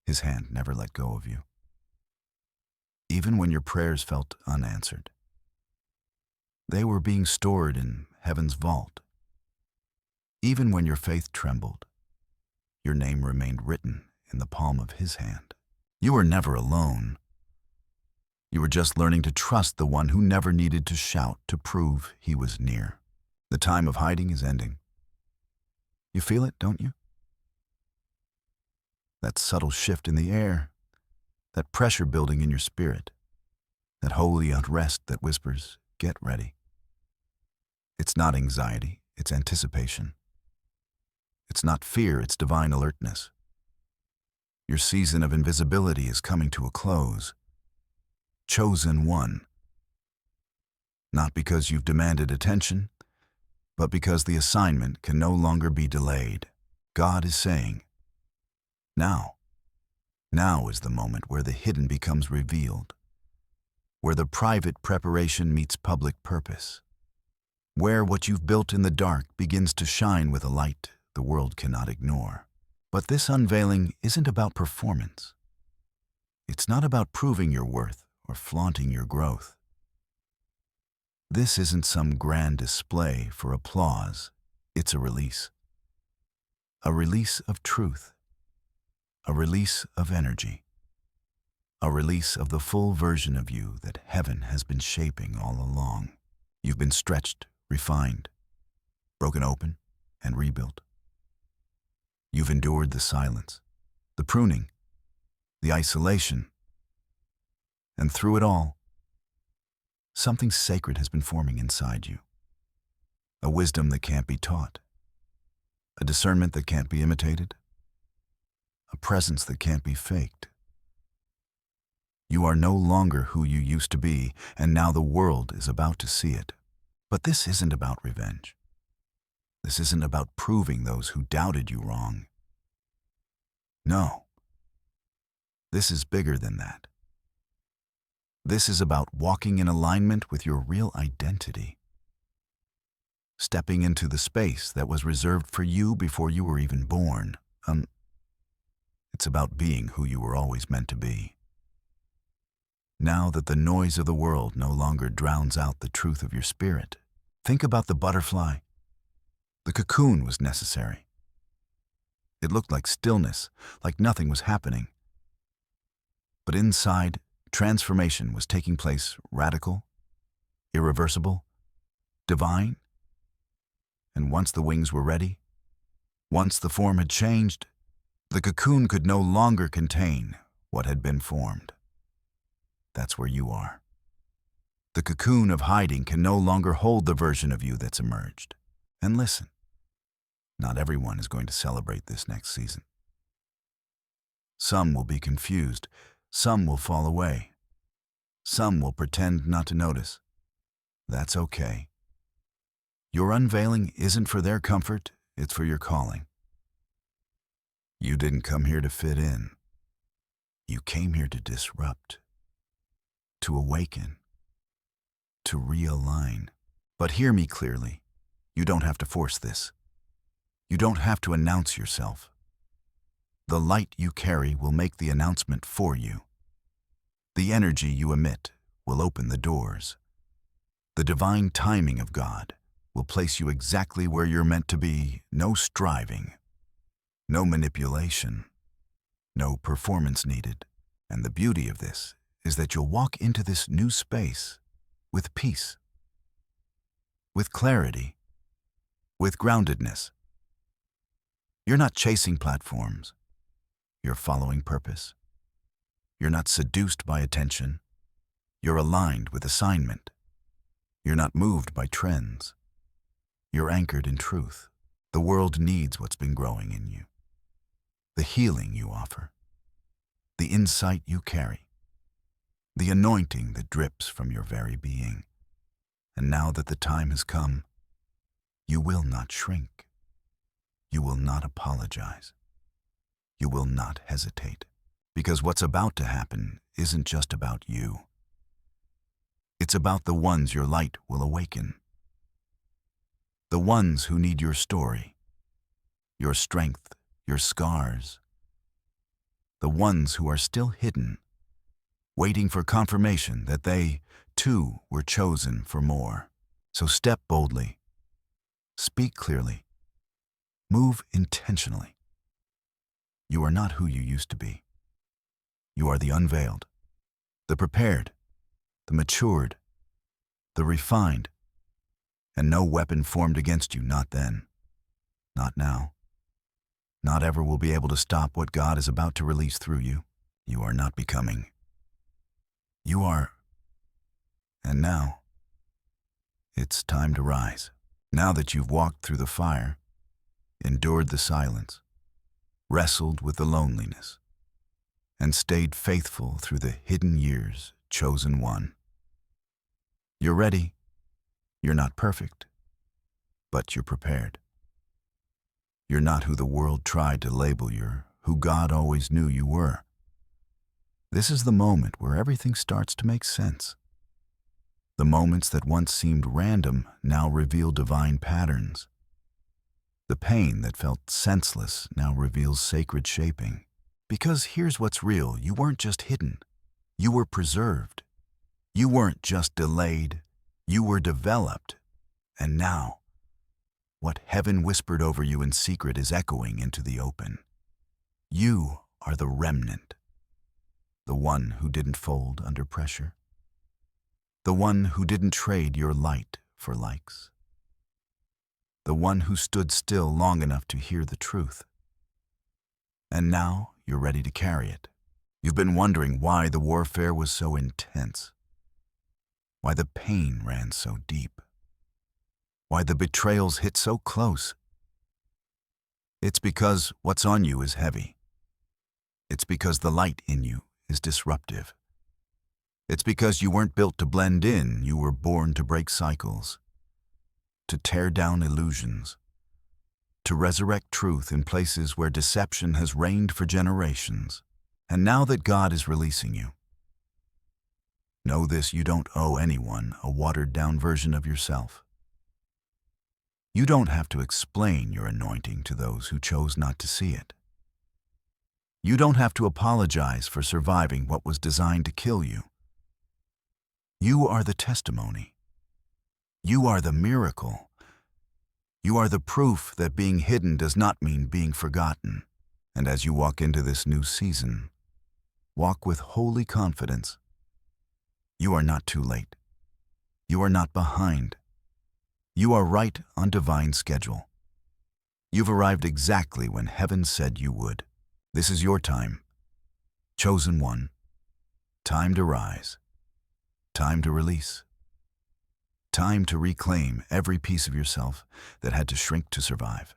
His hand never let go of you. Even when your prayers felt unanswered. They were being stored in heaven's vault. Even when your faith trembled, your name remained written in the palm of His hand. You were never alone. You were just learning to trust the one who never needed to shout to prove He was near. The time of hiding is ending. You feel it, don't you? That subtle shift in the air, that pressure building in your spirit, that holy unrest that whispers, "Get ready." It's not anxiety, it's anticipation. It's not fear, it's divine alertness. Your season of invisibility is coming to a close. Chosen one. Not because you've demanded attention, but because the assignment can no longer be delayed. God is saying, now is the moment where the hidden becomes revealed, where the private preparation meets public purpose, where what you've built in the dark begins to shine with a light the world cannot ignore. But this unveiling isn't about performance. It's not about proving your worth or flaunting your growth. This isn't some grand display for applause. It's a release. A release of truth. A release of energy. A release of the full version of you that heaven has been shaping all along. You've been stretched, refined, broken open, and rebuilt. You've endured the silence, the pruning, the isolation, and through it all, something sacred has been forming inside you. A wisdom that can't be taught, a discernment that can't be imitated, a presence that can't be faked. You are no longer who you used to be, and now the world is about to see it. But this isn't about revenge. This isn't about proving those who doubted you wrong. No. This is bigger than that. This is about walking in alignment with your real identity. Stepping into the space that was reserved for you before you were even born. It's about being who you were always meant to be. Now that the noise of the world no longer drowns out the truth of your spirit, think about the butterfly. The cocoon was necessary. It looked like stillness, like nothing was happening. But inside, transformation was taking place, radical, irreversible, divine. And once the wings were ready, once the form had changed, the cocoon could no longer contain what had been formed. That's where you are. The cocoon of hiding can no longer hold the version of you that's emerged. And listen, not everyone is going to celebrate this next season. Some will be confused. Some will fall away. Some will pretend not to notice. That's okay. Your unveiling isn't for their comfort, it's for your calling. You didn't come here to fit in. You came here to disrupt, to awaken, to realign. But hear me clearly. You don't have to force this. You don't have to announce yourself. The light you carry will make the announcement for you. The energy you emit will open the doors. The divine timing of God will place you exactly where you're meant to be. No striving, no manipulation, no performance needed. And the beauty of this is that you'll walk into this new space with peace, with clarity, with groundedness. You're not chasing platforms. You're following purpose. You're not seduced by attention. You're aligned with assignment. You're not moved by trends. You're anchored in truth. The world needs what's been growing in you. The healing you offer. The insight you carry. The anointing that drips from your very being. And now that the time has come, you will not shrink. You will not apologize. You will not hesitate. Because what's about to happen isn't just about you. It's about the ones your light will awaken. The ones who need your story, your strength, your scars. The ones who are still hidden, waiting for confirmation that they, too, were chosen for more. So step boldly, speak clearly, move intentionally. You are not who you used to be. You are the unveiled, the prepared, the matured, the refined, and no weapon formed against you, not then, not now, not ever will be able to stop what God is about to release through you. You are not becoming. You are. And now, it's time to rise. Now that you've walked through the fire, endured the silence, wrestled with the loneliness, and stayed faithful through the hidden years, chosen one. You're ready. You're not perfect, but you're prepared. You're not who the world tried to label you, who God always knew you were. This is the moment where everything starts to make sense. The moments that once seemed random now reveal divine patterns. The pain that felt senseless now reveals sacred shaping. Because here's what's real: you weren't just hidden, you were preserved. You weren't just delayed, you were developed. And now, what heaven whispered over you in secret is echoing into the open. You are the remnant, the one who didn't fold under pressure, the one who didn't trade your light for likes, the one who stood still long enough to hear the truth. And now you're ready to carry it. You've been wondering why the warfare was so intense, why the pain ran so deep, why the betrayals hit so close. It's because what's on you is heavy. It's because the light in you is disruptive. It's because you weren't built to blend in, you were born to break cycles, to tear down illusions, to resurrect truth in places where deception has reigned for generations. And now that God is releasing you, know this: you don't owe anyone a watered-down version of yourself. You don't have to explain your anointing to those who chose not to see it. You don't have to apologize for surviving what was designed to kill you. You are the testimony. You are the miracle. You are the proof that being hidden does not mean being forgotten. And as you walk into this new season, walk with holy confidence. You are not too late. You are not behind. You are right on divine schedule. You've arrived exactly when heaven said you would. This is your time. Chosen one. Time to rise. Time to release. Time to reclaim every piece of yourself that had to shrink to survive.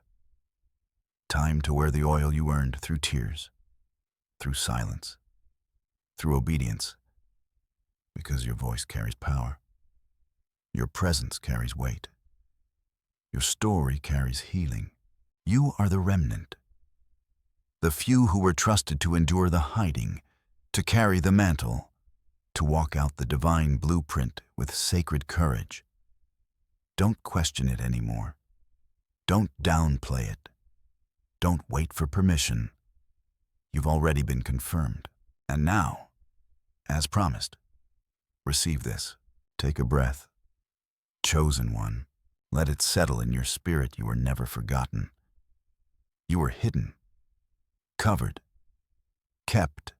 Time to wear the oil you earned through tears, through silence, through obedience, because your voice carries power. Your presence carries weight. Your story carries healing. You are the remnant, the few who were trusted to endure the hiding, to carry the mantle, to walk out the divine blueprint with sacred courage. Don't question it anymore. Don't downplay it. Don't wait for permission. You've already been confirmed. And now, as promised, receive this. Take a breath. Chosen one, let it settle in your spirit. You are never forgotten. You were hidden, covered, kept,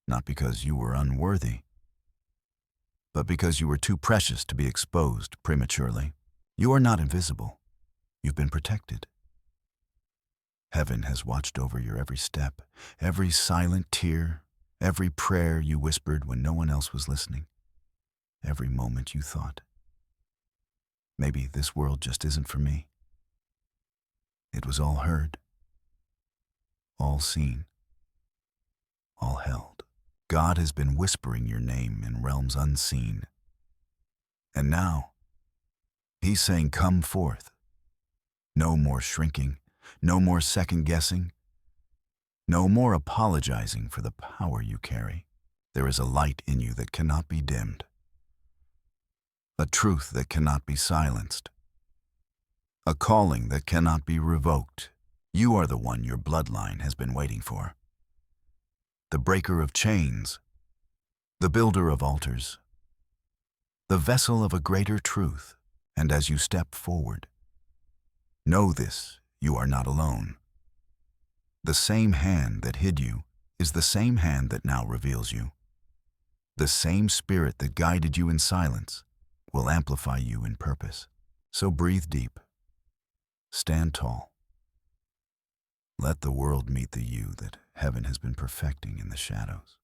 not because you were unworthy, but because you were too precious to be exposed prematurely. You are not invisible. You've been protected. Heaven has watched over your every step, every silent tear, every prayer you whispered when no one else was listening, every moment you thought, maybe this world just isn't for me. It was all heard, all seen, all held. God has been whispering your name in realms unseen. And now, He's saying, come forth. No more shrinking, no more second-guessing, no more apologizing for the power you carry. There is a light in you that cannot be dimmed, a truth that cannot be silenced, a calling that cannot be revoked. You are the one your bloodline has been waiting for. The breaker of chains, the builder of altars, the vessel of a greater truth. And as you step forward, know this, you are not alone. The same hand that hid you is the same hand that now reveals you. The same spirit that guided you in silence will amplify you in purpose. So breathe deep. Stand tall. Let the world meet the you that heaven has been perfecting in the shadows.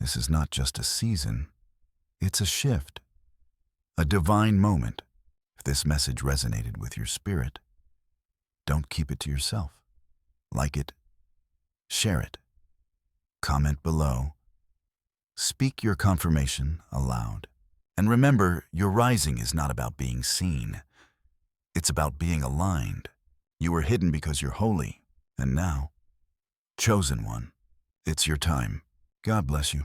This is not just a season, it's a shift, a divine moment. If this message resonated with your spirit, don't keep it to yourself. Like it, share it, comment below, speak your confirmation aloud. And remember, your rising is not about being seen. It's about being aligned. You were hidden because you're holy. And now, chosen one, it's your time. God bless you.